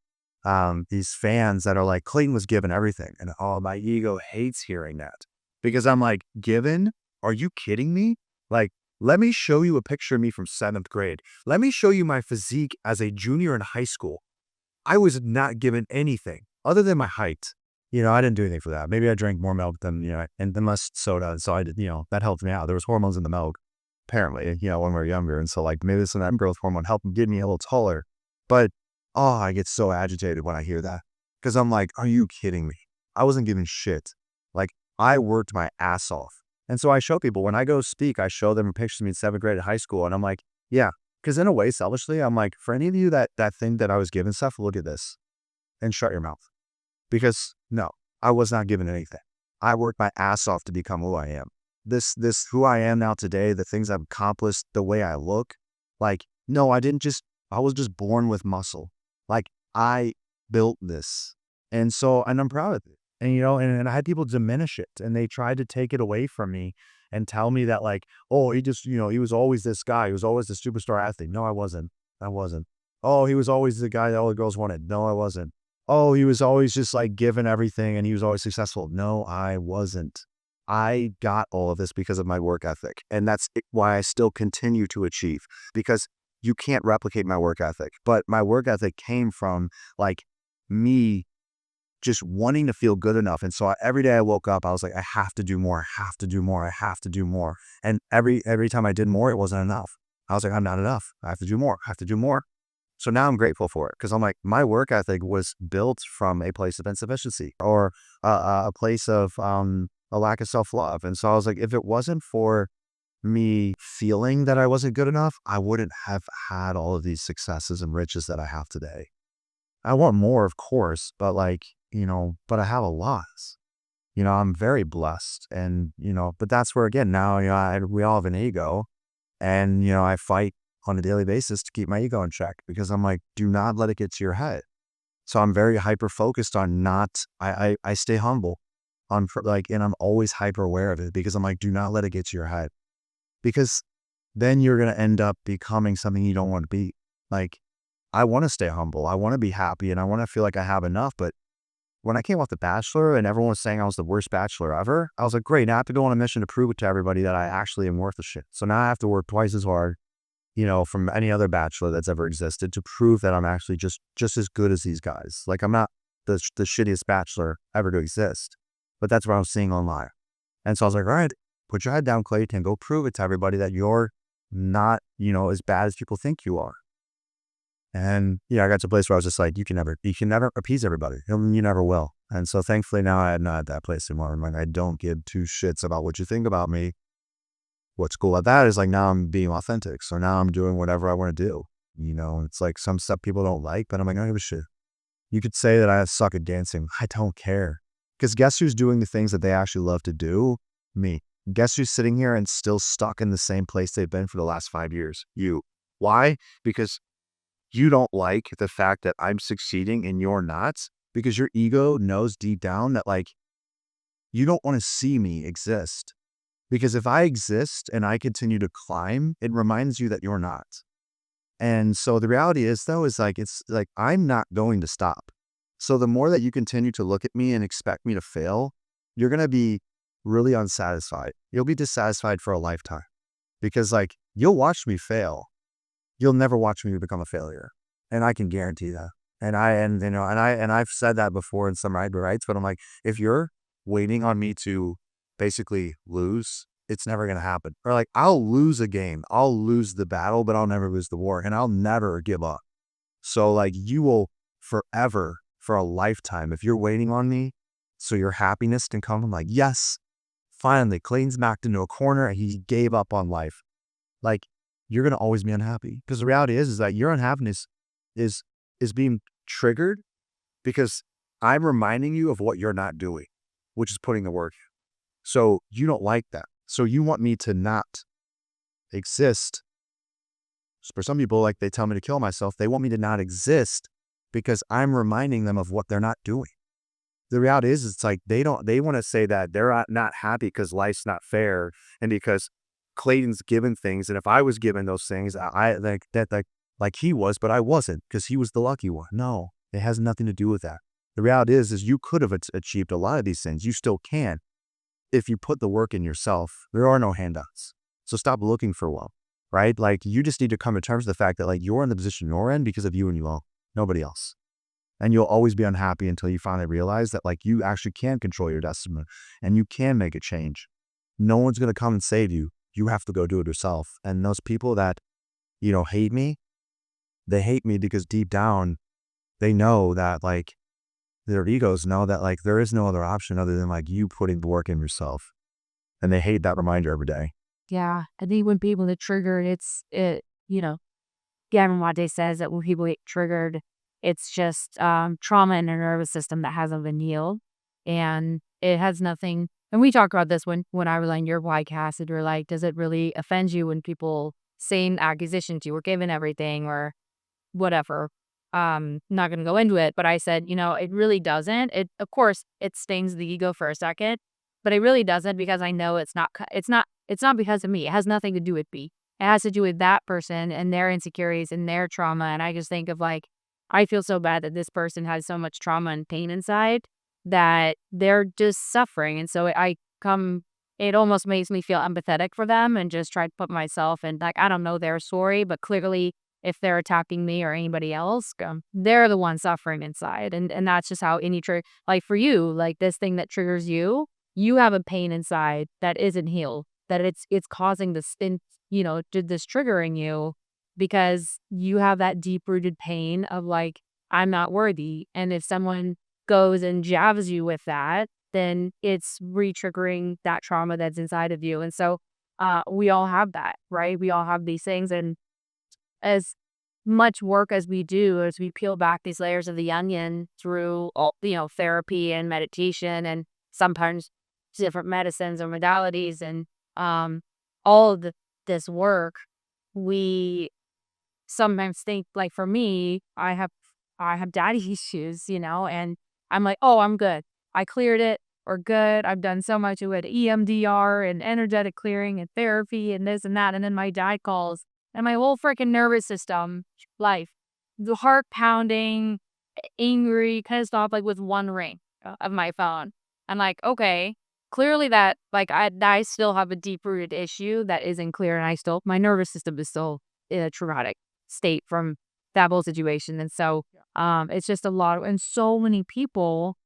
These fans that are like, Clayton was given everything. And oh, my ego hates hearing that because I'm like, given? Are you kidding me? Like, let me show you a picture of me from 7th grade. Let me show you my physique as a junior in high school. I was not given anything other than my height. I didn't do anything for that. Maybe I drank more milk than, and less soda. And so I did, that helped me out. There was hormones in the milk, apparently, when we were younger. And so like maybe some of that growth hormone helped get me a little taller. But, oh, I get so agitated when I hear that because I'm like, are you kidding me? I wasn't giving shit. Like I worked my ass off. And so I show people when I go speak, I show them pictures of me in 7th grade at high school. And I'm like, yeah, because in a way, selfishly, I'm like, for any of you that thing that I was given stuff, look at this and shut your mouth. Because no, I was not given anything. I worked my ass off to become who I am. This who I am now today, the things I've accomplished, the way I look, like, no, I was just born with muscle. Like I built this. And I'm proud of it. And, and I had people diminish it and they tried to take it away from me and tell me that like, oh, he just, he was always this guy. He was always the superstar athlete. No, I wasn't. Oh, he was always the guy that all the girls wanted. No, I wasn't. Oh, he was always just like given everything and he was always successful. No, I wasn't. I got all of this because of my work ethic. And that's why I still continue to achieve because you can't replicate my work ethic. But my work ethic came from like me just wanting to feel good enough. And so every day I woke up, I was like, I have to do more. I have to do more. I have to do more. And every time I did more, it wasn't enough. I was like, I'm not enough. I have to do more. I have to do more. So now I'm grateful for it because I'm like, my work ethic was built from a place of insufficiency or a place of a lack of self-love. And so I was like, if it wasn't for me feeling that I wasn't good enough, I wouldn't have had all of these successes and riches that I have today. I want more, of course, but but I have a lot. I'm very blessed and, but that's where again, now, we all have an ego and, I fight on a daily basis to keep my ego in check because I'm like, do not let it get to your head. So I'm very hyper focused on I stay humble on and I'm always hyper aware of it because I'm like, do not let it get to your head because then you're going to end up becoming something you don't want to be. Like, I want to stay humble. I want to be happy and I want to feel like I have enough. But when I came off The Bachelor and everyone was saying I was the worst bachelor ever, I was like, great, now I have to go on a mission to prove it to everybody that I actually am worth a shit. So now I have to work twice as hard, from any other bachelor that's ever existed to prove that I'm actually just as good as these guys. Like I'm not the shittiest bachelor ever to exist, but that's what I was seeing online. And so I was like, all right, put your head down, Clayton, go prove it to everybody that you're not, as bad as people think you are. And I got to a place where I was just like, you can never appease everybody. You never will. And so thankfully now I'm not at that place anymore. I'm like, I don't give two shits about what you think about me. What's cool about that is like, now I'm being authentic. So now I'm doing whatever I want to do. It's like some stuff people don't like, but I'm like, I don't give a shit. You could say that I suck at dancing. I don't care. Because guess who's doing the things that they actually love to do? Me. Guess who's sitting here and still stuck in the same place they've been for the last 5 years? You. Why? Because you don't like the fact that I'm succeeding and you're not, because your ego knows deep down that like, you don't want to see me exist. Because if I exist and I continue to climb, it reminds you that you're not. And so the reality is though, is like, it's like, I'm not going to stop. So the more that you continue to look at me and expect me to fail, you're going to be really unsatisfied. You'll be dissatisfied for a lifetime because like, you'll watch me fail. You'll never watch me become a failure. And I can guarantee that. And I've said that before in some rights, but I'm like, if you're waiting on me to basically lose, it's never going to happen. Or like, I'll lose a game, I'll lose the battle, but I'll never lose the war, and I'll never give up. So like, you will forever, for a lifetime, if you're waiting on me, so your happiness can come, I'm like, yes, finally, Clayton's backed into a corner and he gave up on life. Like, you're going to always be unhappy, because the reality is that your unhappiness is being triggered because I'm reminding you of what you're not doing, which is putting the work. So you don't like that. So you want me to not exist. For some people, like, they tell me to kill myself. They want me to not exist because I'm reminding them of what they're not doing. The reality is, it's like, they want to say that they're not happy because life's not fair and because Clayton's given things. And if I was given those things, I like he was, but I wasn't, because he was the lucky one. No, it has nothing to do with that. The reality is you could have achieved a lot of these things. You still can. If you put the work in yourself, there are no handouts. So stop looking for one, right? Like, you just need to come to terms with the fact that like, you're in the position you're in because of you and you alone, nobody else. And you'll always be unhappy until you finally realize that like, you actually can control your destiny and you can make a change. No one's going to come and save you. You have to go do it yourself. And those people that, hate me, they hate me because deep down, they know that like, their egos know that like, there is no other option other than like, you putting the work in yourself. And they hate that reminder every day. Yeah. I think when people get triggered, Gavin Wade says that when people get triggered, it's just trauma in their nervous system that hasn't been healed. And it has nothing. And we talked about this when I was on your podcast, and you're like, does it really offend you when people say accusations you were given everything or whatever? Not going to go into it, but I said, it really doesn't. Of course, it stings the ego for a second, but it really doesn't, because I know it's not because of me. It has nothing to do with me. It has to do with that person and their insecurities and their trauma. And I just think of like, I feel so bad that this person has so much trauma and pain inside that they're just suffering. And so it almost makes me feel empathetic for them and just try to put myself in, like, I don't know their story, but clearly if they're attacking me or anybody else, they're the one suffering inside. And that's just how any trigger, like for you, like this thing that triggers you, you have a pain inside that isn't healed, that it's causing this, this triggering you, because you have that deep rooted pain of like, I'm not worthy. And if someone goes and jabs you with that, then it's re-triggering that trauma that's inside of you. And so we all have that, right? We all have these things. And as much work as we do, as we peel back these layers of the onion through all, therapy and meditation, and sometimes different medicines or modalities, and all of this work, we sometimes think, like for me, I have daddy issues, and I'm like, oh, I'm good. I cleared it, or good. I've done so much with EMDR and energetic clearing and therapy and this and that. And then my dad calls and my whole freaking nervous system, life, the heart pounding, angry, pissed off, like with one ring of my phone. I'm like, okay, clearly that, like, I still have a deep rooted issue that isn't clear. And my nervous system is still in a traumatic state from that whole situation. And so it's just a lot. And so many people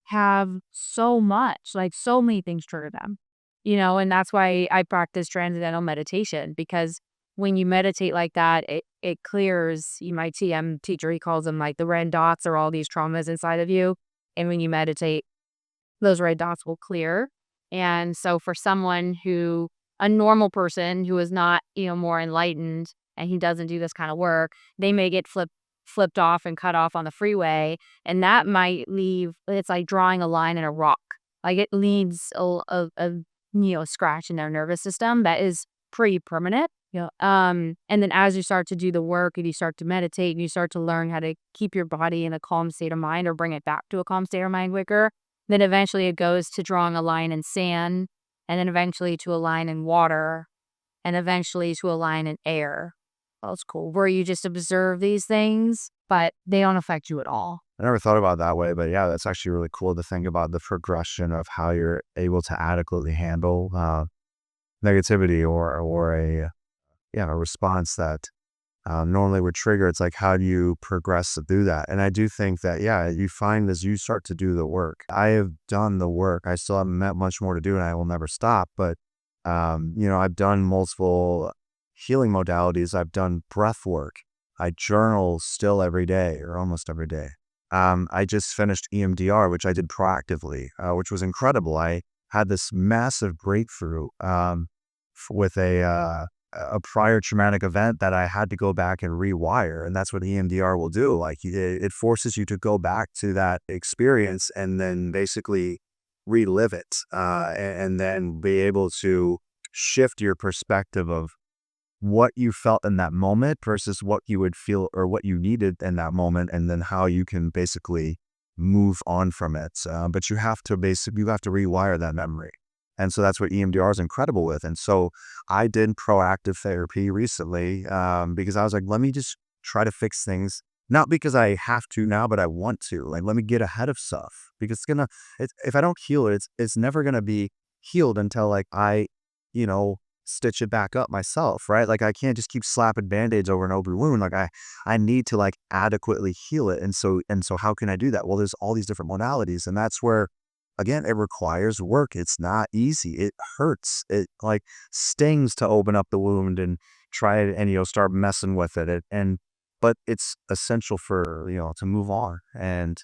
have so much, like so many things trigger them. And that's why I practice transcendental meditation, because when you meditate like that, it clears. My TM teacher, he calls them like the red dots, or all these traumas inside of you. And when you meditate, those red dots will clear. And so for a normal person who is not, more enlightened, and he doesn't do this kind of work, they may get flipped off and cut off on the freeway. And that might it's like drawing a line in a rock. Like it leaves a scratch in their nervous system that is pretty permanent. And then as you start to do the work and you start to meditate and you start to learn how to keep your body in a calm state of mind, or bring it back to a calm state of mind quicker, then eventually it goes to drawing a line in sand, and then eventually to a line in water, and eventually to a line in air. That's cool. Where you just observe these things, but they don't affect you at all. I never thought about it that way, but yeah, that's actually really cool to think about the progression of how you're able to adequately handle negativity or a response that normally would trigger. It's like, how do you progress through that? And I do think that, yeah, you find as you start to do the work. I have done the work. I still have much more to do, and I will never stop. But, I've done multiple healing modalities. I've done breath work. I journal still every day, or almost every day. I just finished EMDR, which I did proactively, which was incredible. I had this massive breakthrough with a prior traumatic event that I had to go back and rewire. And that's what EMDR will do. Like it forces you to go back to that experience and then basically relive it, and then be able to shift your perspective of what you felt in that moment versus what you would feel or what you needed in that moment, and then how you can basically move on from it. But you have to rewire that memory. And so that's what EMDR is incredible with. And so I did proactive therapy recently, because I was like, let me just try to fix things. Not because I have to now, but I want to. Like, let me get ahead of stuff, because if I don't heal it, it's never going to be healed until like I, stitch it back up myself, right? Like I can't just keep slapping band-aids over an open wound. Like I need to like adequately heal it. And so how can I do that? Well, there's all these different modalities, and that's where, again, it requires work. It's not easy. It hurts. It like stings to open up the wound and try it and, start messing with it. But it's essential for, to move on. And,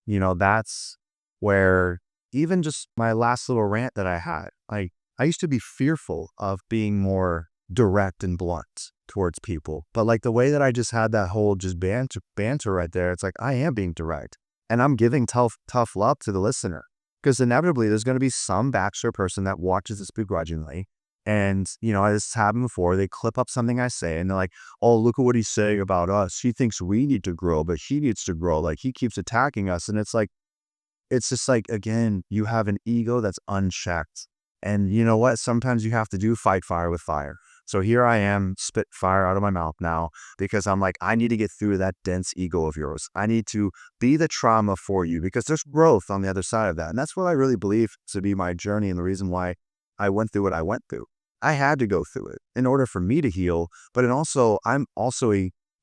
that's where even just my last little rant that I had, like I used to be fearful of being more direct and blunt towards people. But like the way that I just had that whole just banter right there, it's like I am being direct and I'm giving tough love to the listener. Because inevitably, there's going to be some Bachelor person that watches this begrudgingly. And, this has happened before. They clip up something I say and they're like, oh, look at what he's saying about us. He thinks we need to grow, but he needs to grow. Like, he keeps attacking us. And it's just like, again, you have an ego that's unchecked. And you know what? Sometimes you have to do fight fire with fire. So here I am, spit fire out of my mouth now, because I'm like, I need to get through that dense ego of yours. I need to be the trauma for you, because there's growth on the other side of that. And that's what I really believe to be my journey and the reason why I went through what I went through. I had to go through it in order for me to heal, but I'm also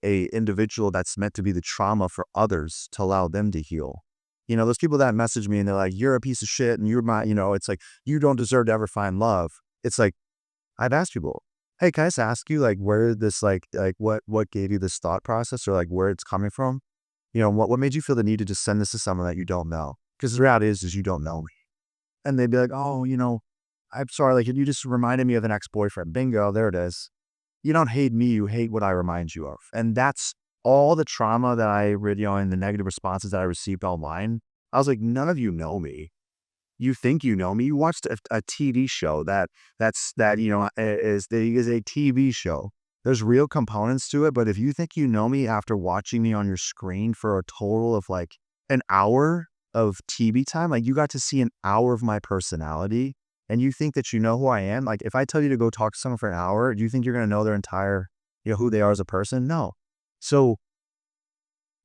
a individual that's meant to be the trauma for others to allow them to heal. Those people that message me and they're like, you're a piece of shit and you're my, it's like, you don't deserve to ever find love. It's like, I've asked people, hey, can I just ask you like where this what gave you this thought process, or like where it's coming from? What made you feel the need to just send this to someone that you don't know? Because the reality is you don't know me. And they'd be like, oh, I'm sorry, like you just reminded me of an ex-boyfriend. Bingo, there it is. You don't hate me, you hate what I remind you of. And that's all the trauma that I read, and the negative responses that I received online. I was like, none of you know me. You think you know me. You watched a TV show is a TV show. There's real components to it, but if you think you know me after watching me on your screen for a total of like an hour of TV time, like you got to see an hour of my personality, and you think that you know who I am. Like if I tell you to go talk to someone for an hour, do you think you're going to know their entire, who they are as a person? No. So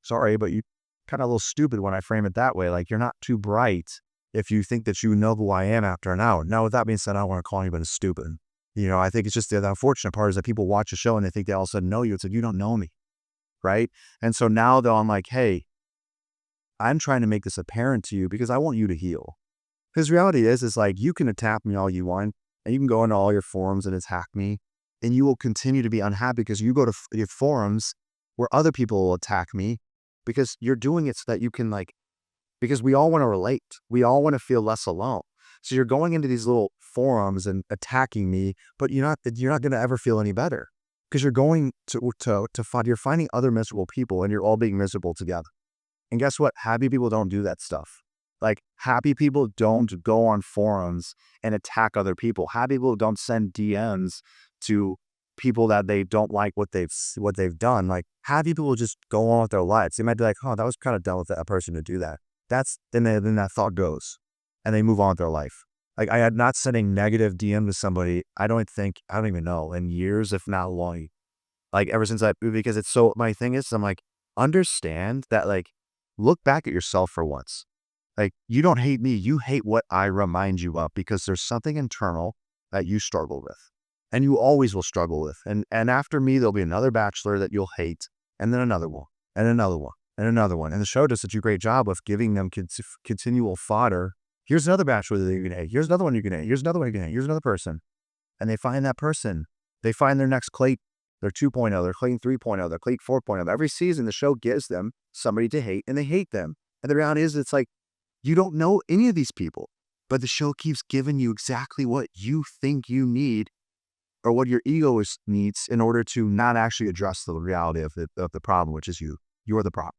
sorry, but you kind of a little stupid when I frame it that way. Like you're not too bright if you think that you know who I am after an hour. Now, with that being said, I don't want to call anybody stupid. I think it's just the unfortunate part is that people watch a show and they think they all of a sudden know you. It's like, you don't know me, right? And so now though, I'm like, hey, I'm trying to make this apparent to you because I want you to heal. Because reality is like, you can attack me all you want. and you can go into all your forums and attack me, and you will continue to be unhappy because you go to your forums where other people will attack me because you're doing it so that you can because we all want to relate. We all want to feel less alone. So you're going into these little forums and attacking me, but you're not going to ever feel any better because you're going you're finding other miserable people and you're all being miserable together. And guess what? Happy people don't do that stuff. Like, happy people don't go on forums and attack other people. Happy people don't send DMs to people that they don't like what they've done. Like, happy people will just go on with their lives. They might be like, oh, that was kind of dumb with that person to do that. Then that thought goes and they move on with their life. Like, I had not sending negative DM to somebody, I don't even know, in years, if not long. Like, ever since because it's so, my thing is, I'm like, understand that, like, look back at yourself for once. Like, you don't hate me, you hate what I remind you of because there's something internal that you struggle with. And you always will struggle with. And after me, there'll be another bachelor that you'll hate, and then another one, and another one, and another one. And the show does such a great job of giving them continual fodder. Here's another bachelor that you can hate. Here's another one you can hate. Here's another one you can hate. Here's another person. And they find that person. They find their next Clayton, their 2.0, their Clayton 3.0, their Clayton 4.0. Every season, the show gives them somebody to hate, and they hate them. And the reality is, it's like, you don't know any of these people, but the show keeps giving you exactly what you think you need or what your ego needs in order to not actually address the reality of the problem, which is you. You're the problem.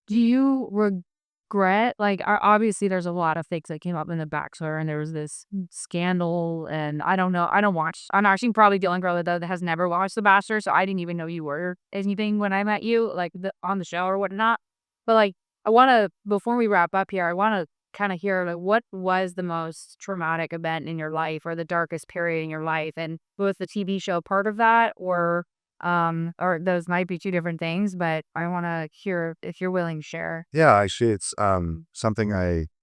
Do you regret, like, obviously there's a lot of things that came up in The Bachelor, and there was this scandal, and I don't know, I'm actually probably the only girl that has never watched The Bachelor, so I didn't even know you were anything when I met you, like, on the show or whatnot. But, like, before we wrap up here, I want to kind of hear, like, what was the most traumatic event in your life or the darkest period in your life? And was the TV show part of that, or those might be two different things, but I want to hear if you're willing to share. Yeah, actually, it's something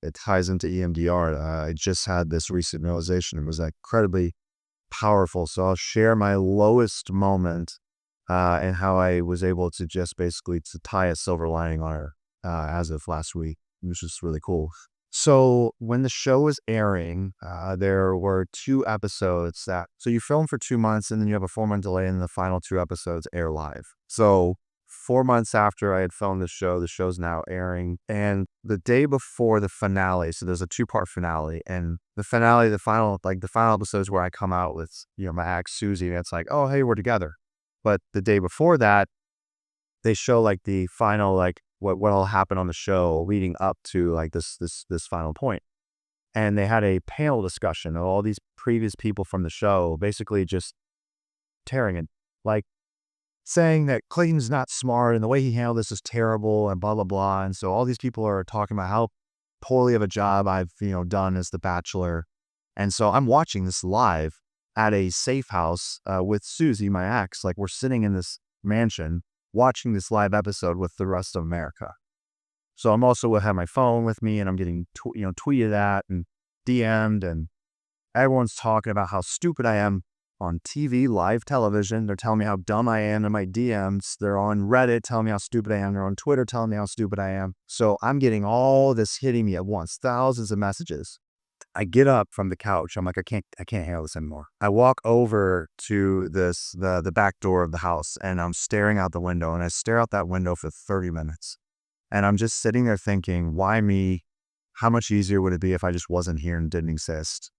it ties into EMDR. I just had this recent realization. It was incredibly powerful. So I'll share my lowest moment and how I was able to just basically to tie a silver lining on her as of last week, which is really cool. So when the show was airing, there were 2 episodes so you film for 2 months and then you have a 4-month delay and the final 2 episodes air live. So 4 months after I had filmed the show's now airing. And the day before the finale, so there's a 2-part finale, and the finale, the final episode is where I come out with, my ex Susie, and it's like, oh, hey, we're together. But the day before that, they show the final, what'll happen on the show leading up to this final point. And they had a panel discussion of all these previous people from the show, basically just tearing it, saying that Clayton's not smart and the way he handled this is terrible and blah, blah, blah. And so all these people are talking about how poorly of a job I've, done as the Bachelor. And so I'm watching this live at a safe house with Susie, my ex. We're sitting in this mansion watching this live episode with the rest of America. So I'm also have my phone with me and I'm getting tweeted at and DM'd, and everyone's talking about how stupid I am on TV, live television. They're telling me how dumb I am in my DMs. They're on Reddit telling me how stupid I am. They're on Twitter telling me how stupid I am. So I'm getting all this hitting me at once, thousands of messages. I get up from the couch. I'm like, I can't handle this anymore. I walk over to the back door of the house and I'm staring out the window, and I stare out that window for 30 minutes. And I'm just sitting there thinking, why me? How much easier would it be if I just wasn't here and didn't exist?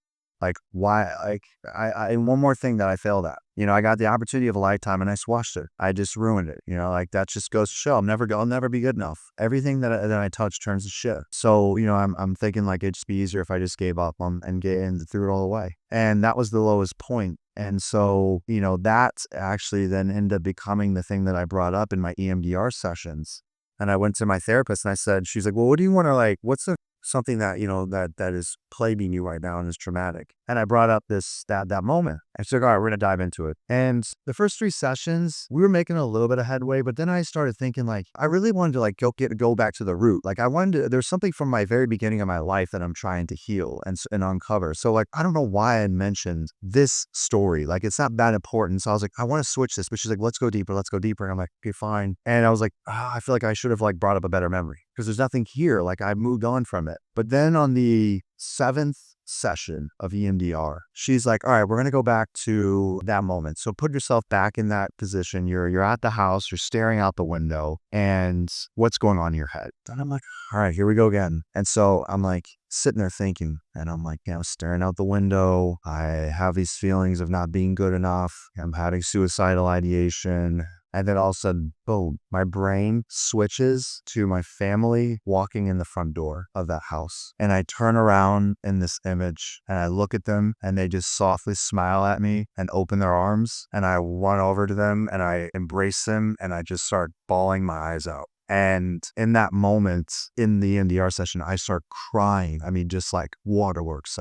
Why? And one more thing that I failed at. I got the opportunity of a lifetime and I squashed it. I just ruined it. That just goes to show I'll never be good enough. Everything that I touch turns to shit. So, I'm thinking it'd just be easier if I just gave up and threw it all away. And that was the lowest point. And so, that actually then ended up becoming the thing that I brought up in my EMDR sessions. And I went to my therapist and I said, she's like, well, what do you want to what's something that, that is plaguing you right now and is traumatic? And I brought up that moment. I said, all right, we're going to dive into it. And the first 3 sessions, we were making a little bit of headway, but then I started thinking I really wanted to go back to the root. There's something from my very beginning of my life that I'm trying to heal and uncover. So I don't know why I mentioned this story. It's not that important. So I was like, I want to switch this, but she's like, let's go deeper. And I'm like, okay, fine. And I was like, I feel like I should have brought up a better memory. because there's nothing here. Like I moved on from it. But then on the 7th session of EMDR, she's like, all right, we're going to go back to that moment. So put yourself back in that position. You're at the house, you're staring out the window, and what's going on in your head? And I'm like, all right, here we go again. And so I'm like sitting there thinking, and I'm like, staring out the window. I have these feelings of not being good enough. I'm having suicidal ideation. And then all of a sudden, boom, my brain switches to my family walking in the front door of that house. And I turn around in this image and I look at them and they just softly smile at me and open their arms. And I run over to them and I embrace them and I just start bawling my eyes out. And in that moment in the EMDR session, I start crying. I mean, just like waterworks.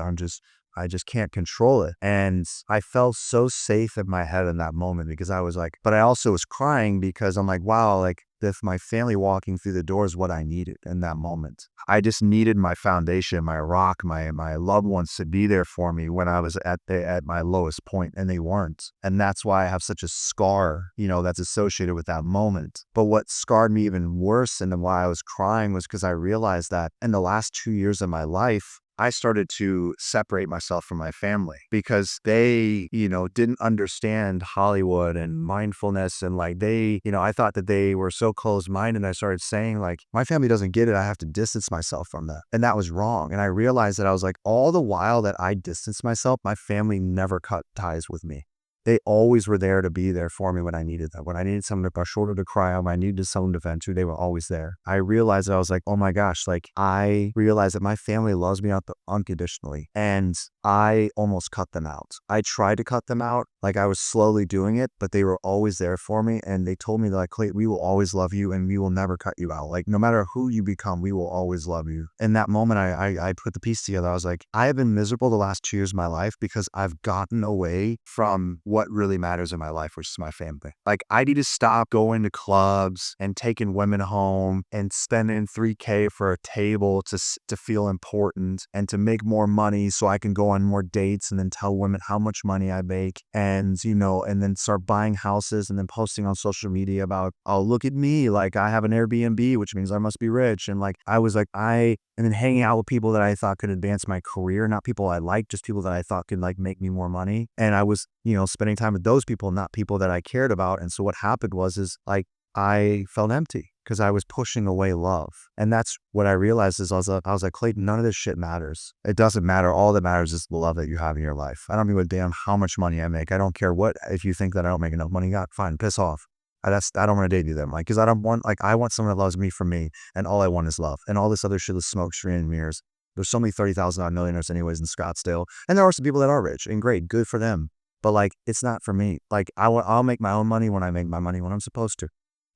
I just can't control it. And I felt so safe in my head in that moment because I was like, but I also was crying because I'm like, wow, like if my family walking through the door is what I needed in that moment. I just needed my foundation, my rock, my loved ones to be there for me when I was at my lowest point, and they weren't. And that's why I have such a scar, that's associated with that moment. But what scarred me even worse and why I was crying was because I realized that in the last 2 years of my life, I started to separate myself from my family because they, didn't understand Hollywood and mindfulness. And like I thought that they were so closed-minded. I started saying like, my family doesn't get it. I have to distance myself from that. And that was wrong. And I realized that I was like, all the while that I distanced myself, my family never cut ties with me. They always were there to be there for me when I needed them. When I needed someone to, a shoulder to cry on, when I needed someone to vent to, they were always there. I realized that I was like, oh my gosh, like I realized that my family loves me unconditionally. And I almost cut them out. I tried to cut them out. Like I was slowly doing it, but they were always there for me. And they told me like, Clayton, we will always love you and we will never cut you out. Like no matter who you become, we will always love you. In that moment, I put the piece together. I was like, I have been miserable the last 2 years of my life because I've gotten away from what really matters in my life, which is my family. Like I need to stop going to clubs and taking women home and spending $3,000 for a table to feel important and to make more money so I can go on more dates and then tell women how much money I make and then start buying houses and then posting on social media about, oh, look at me, like I have an Airbnb, which means I must be rich. And like I was like, and then hanging out with people that I thought could advance my career, not people I liked, just people that I thought could like make me more money. And I was, spending time with those people, not people that I cared about. And so what happened is like, I felt empty because I was pushing away love. And that's what I realized is I was like, Clayton, none of this shit matters. It doesn't matter. All that matters is the love that you have in your life. I don't give a damn how much money I make. I don't care if you think that I don't make enough money, God, fine, piss off. I don't want to date you then. Like, cause I want someone that loves me for me. And all I want is love. And all this other shit is smoke, screen and mirrors. There's so many 30,000 millionaires anyways in Scottsdale. And there are some people that are rich and great, good for them. But like, it's not for me. Like I'll make my own money when I make my money when I'm supposed to.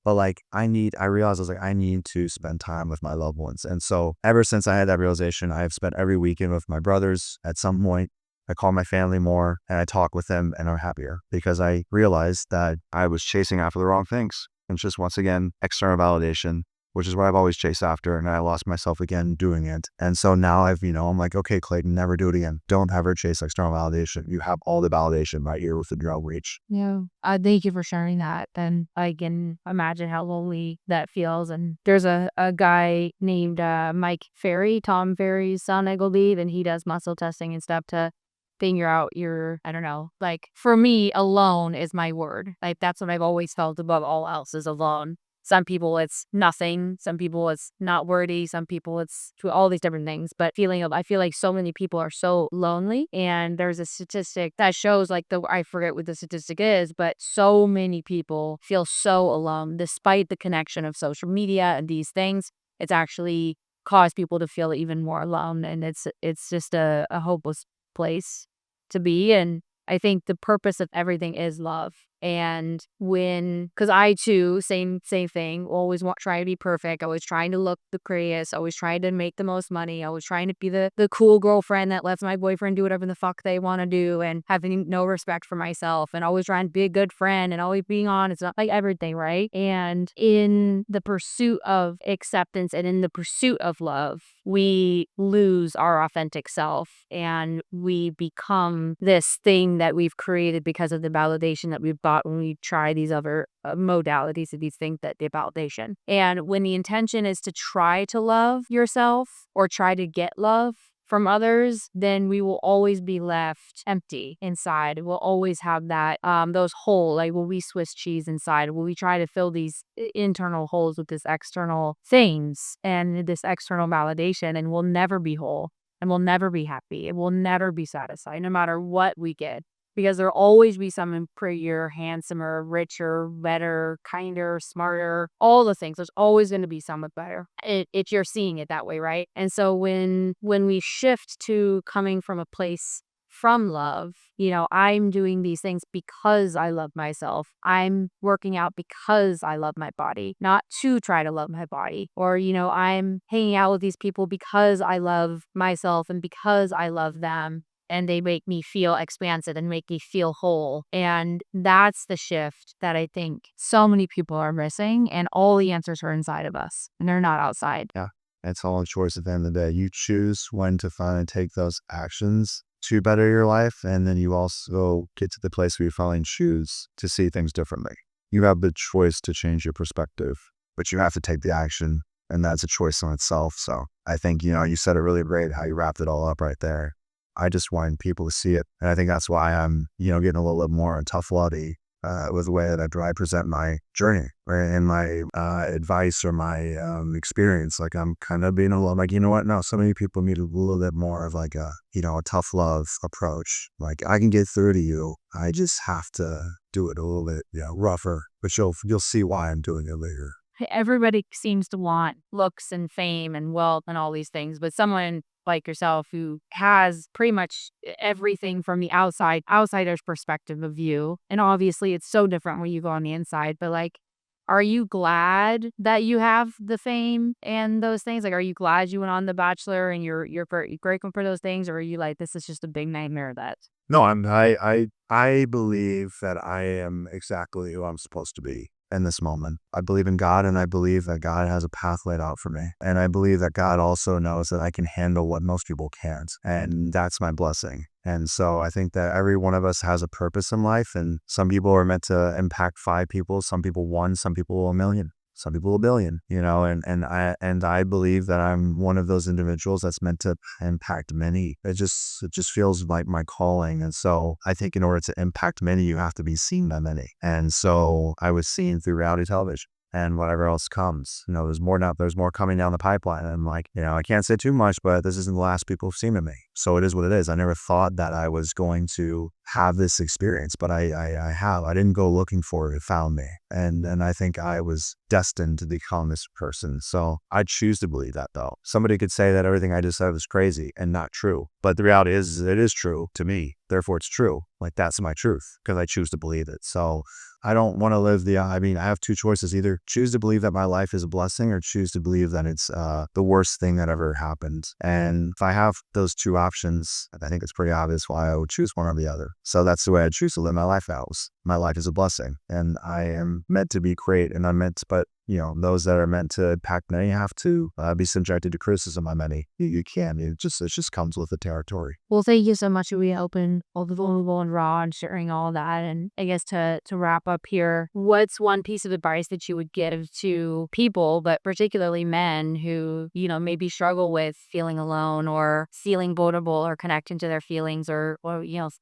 But like, I realized I was like, I need to spend time with my loved ones. And so ever since I had that realization, I have spent every weekend with my brothers at some point. I call my family more and I talk with them and I'm happier because I realized that I was chasing after the wrong things. And just once again, external validation, which is what I've always chased after. And I lost myself again doing it. And so now I'm like, okay, Clayton, never do it again. Don't ever chase external validation. You have all the validation right here within your own reach. Yeah. Thank you for sharing that. And I can imagine how lonely that feels. And there's a guy named Mike Ferry, Tom Ferry's son, I believe, and he does muscle testing and stuff to figure out I don't know, like for me, alone is my word. Like that's what I've always felt above all else is alone. Some people it's nothing. Some people it's not worthy. Some people it's all these different things. But I feel like so many people are so lonely. And there's a statistic that shows I forget what the statistic is, but so many people feel so alone despite the connection of social media and these things. It's actually caused people to feel even more alone. And it's just a hopeless place to be. And I think the purpose of everything is love. And because I too, same thing, always trying to be perfect, always trying to look the prettiest, always trying to make the most money, always trying to be the cool girlfriend that lets my boyfriend do whatever the fuck they want to do and having no respect for myself and always trying to be a good friend and always being honest, not like everything, right? And in the pursuit of acceptance and in the pursuit of love, we lose our authentic self and we become this thing that we've created because of the validation that we've thought when we try these other modalities of these things that the validation. And when the intention is to try to love yourself or try to get love from others, then we will always be left empty inside. We'll always have that, those holes, like will we Swiss cheese inside? Will we try to fill these internal holes with this external things and this external validation, and we'll never be whole and we'll never be happy and we'll never be satisfied no matter what we get. Because there'll always be someone prettier, handsomer, richer, better, kinder, smarter, all the things. There's always going to be someone better. It's you're seeing it that way, right? And so when we shift to coming from a place from love, I'm doing these things because I love myself. I'm working out because I love my body, not to try to love my body. Or, I'm hanging out with these people because I love myself and because I love them. And they make me feel expansive and make me feel whole. And that's the shift that I think so many people are missing. And all the answers are inside of us and they're not outside. Yeah. It's all a choice at the end of the day. You choose when to finally take those actions to better your life. And then you also get to the place where you finally choose to see things differently. You have the choice to change your perspective, but you have to take the action. And that's a choice on itself. So I think, you said it really great how you wrapped it all up right there. I just want people to see it. And I think that's why I'm, getting a little bit more tough lovey with the way that I present my journey, right? And my advice or my experience. Like I'm kind of being a little like, you know what? No, so many people need a little bit more of like a tough love approach. Like I can get through to you. I just have to do it a little bit, rougher, but you'll see why I'm doing it later. Everybody seems to want looks and fame and wealth and all these things, but someone like yourself who has pretty much everything from the outsider's perspective of you. And obviously it's so different when you go on the inside, but like, are you glad that you have the fame and those things? Like, are you glad you went on The Bachelor and you're grateful for those things? Or are you like, this is just a big nightmare that? No, I believe that I am exactly who I'm supposed to be in this moment. I believe in God, and I believe that God has a path laid out for me. And I believe that God also knows that I can handle what most people can't. And that's my blessing. And so I think that every one of us has a purpose in life, and some people are meant to impact 5 people, some people 1, some people 1,000,000. Some people 1 billion, and I believe that I'm one of those individuals that's meant to impact many. It just feels like my calling. And so I think in order to impact many, you have to be seen by many. And so I was seen through reality television and whatever else comes. There's more coming down the pipeline. And I'm like, I can't say too much, but this isn't the last people have seen of me. So it is what it is. I never thought that I was going to have this experience, but I have. I didn't go looking for it. It found me. And I think I was destined to become this person. So I choose to believe that, though. Somebody could say that everything I just said was crazy and not true. But the reality is it is true to me. Therefore, it's true. Like that's my truth because I choose to believe it. So I don't want to live I have 2 choices: either choose to believe that my life is a blessing or choose to believe that it's the worst thing that ever happened. And if I have those 2 options, I think it's pretty obvious why I would choose one or the other. So that's the way I choose to live my life out. My life is a blessing and I am meant to be great and I'm meant, but those that are meant to impact many have to be subjected to criticism by many. You can. It just comes with the territory. Well, thank you so much for being open, all the vulnerable and raw and sharing all that. And I guess to wrap up here, what's one piece of advice that you would give to people, but particularly men who, maybe struggle with feeling alone or feeling vulnerable or connecting to their feelings or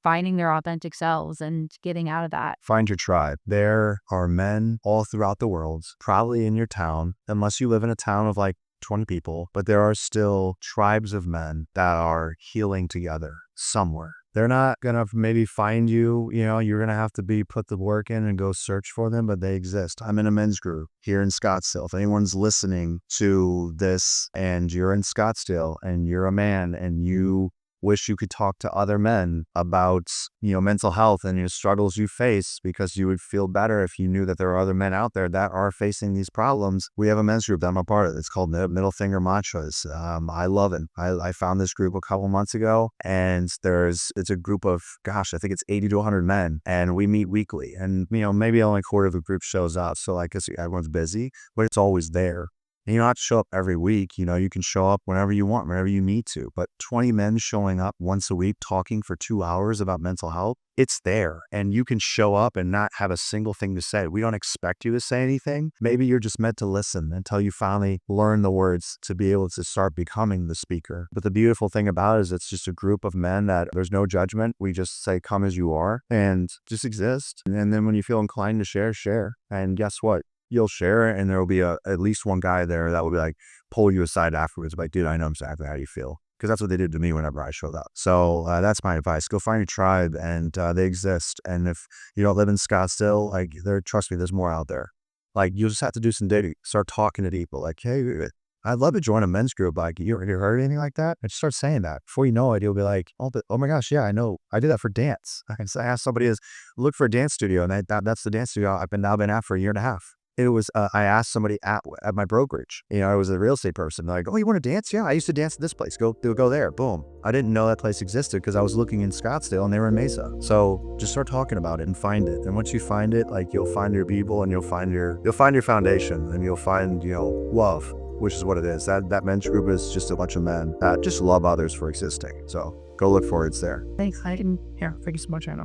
finding their authentic selves and getting out of that? Find your tribe. There are men all throughout the world, probably in your town, unless you live in a town of like 20 people, but there are still tribes of men that are healing together somewhere. They're not going to maybe find you, you're going to have to put the work in and go search for them, but they exist. I'm in a men's group here in Scottsdale. If anyone's listening to this and you're in Scottsdale and you're a man and you wish you could talk to other men about, mental health and your struggles you face, because you would feel better if you knew that there are other men out there that are facing these problems. We have a men's group that I'm a part of. It's called Middle Finger Mantras. I love it. I found this group a couple months ago, and it's a group of, I think it's 80 to 100 men, and we meet weekly. And, maybe only a quarter of the group shows up. So I guess everyone's busy, but it's always there. And you don't have to show up every week. You can show up whenever you want, whenever you need to. But 20 men showing up once a week, talking for 2 hours about mental health, it's there. And you can show up and not have a single thing to say. We don't expect you to say anything. Maybe you're just meant to listen until you finally learn the words to be able to start becoming the speaker. But the beautiful thing about it is it's just a group of men that there's no judgment. We just say, come as you are and just exist. And then when you feel inclined to share, share. And guess what? You'll share it, and there will be at least one guy there that will be like, pull you aside afterwards, like, dude, I know exactly how you feel. Because that's what they did to me whenever I showed up. So that's my advice. Go find your tribe, and they exist. And if you don't live in Scottsdale, like, trust me, there's more out there. Like, you just have to do some digging. Start talking to people. Like, hey, I'd love to join a men's group. Like, you heard anything like that? And just start saying that. Before you know it, you'll be like, oh my gosh, yeah, I know. I did that for dance. I asked somebody to look for a dance studio, and that's the dance studio I've been at for a year and a half. It was, I asked somebody at my brokerage, I was a real estate person. They're like, oh, you want to dance? Yeah, I used to dance at this place. Go there. Boom. I didn't know that place existed because I was looking in Scottsdale and they were in Mesa. So just start talking about it and find it. And once you find it, like, you'll find your people, and you'll find your foundation, and you'll find, love, which is what it is. That men's group is just a bunch of men that just love others for existing. So go look for it. It's there. Thanks, Clayton. Here, thank you so much, Anna.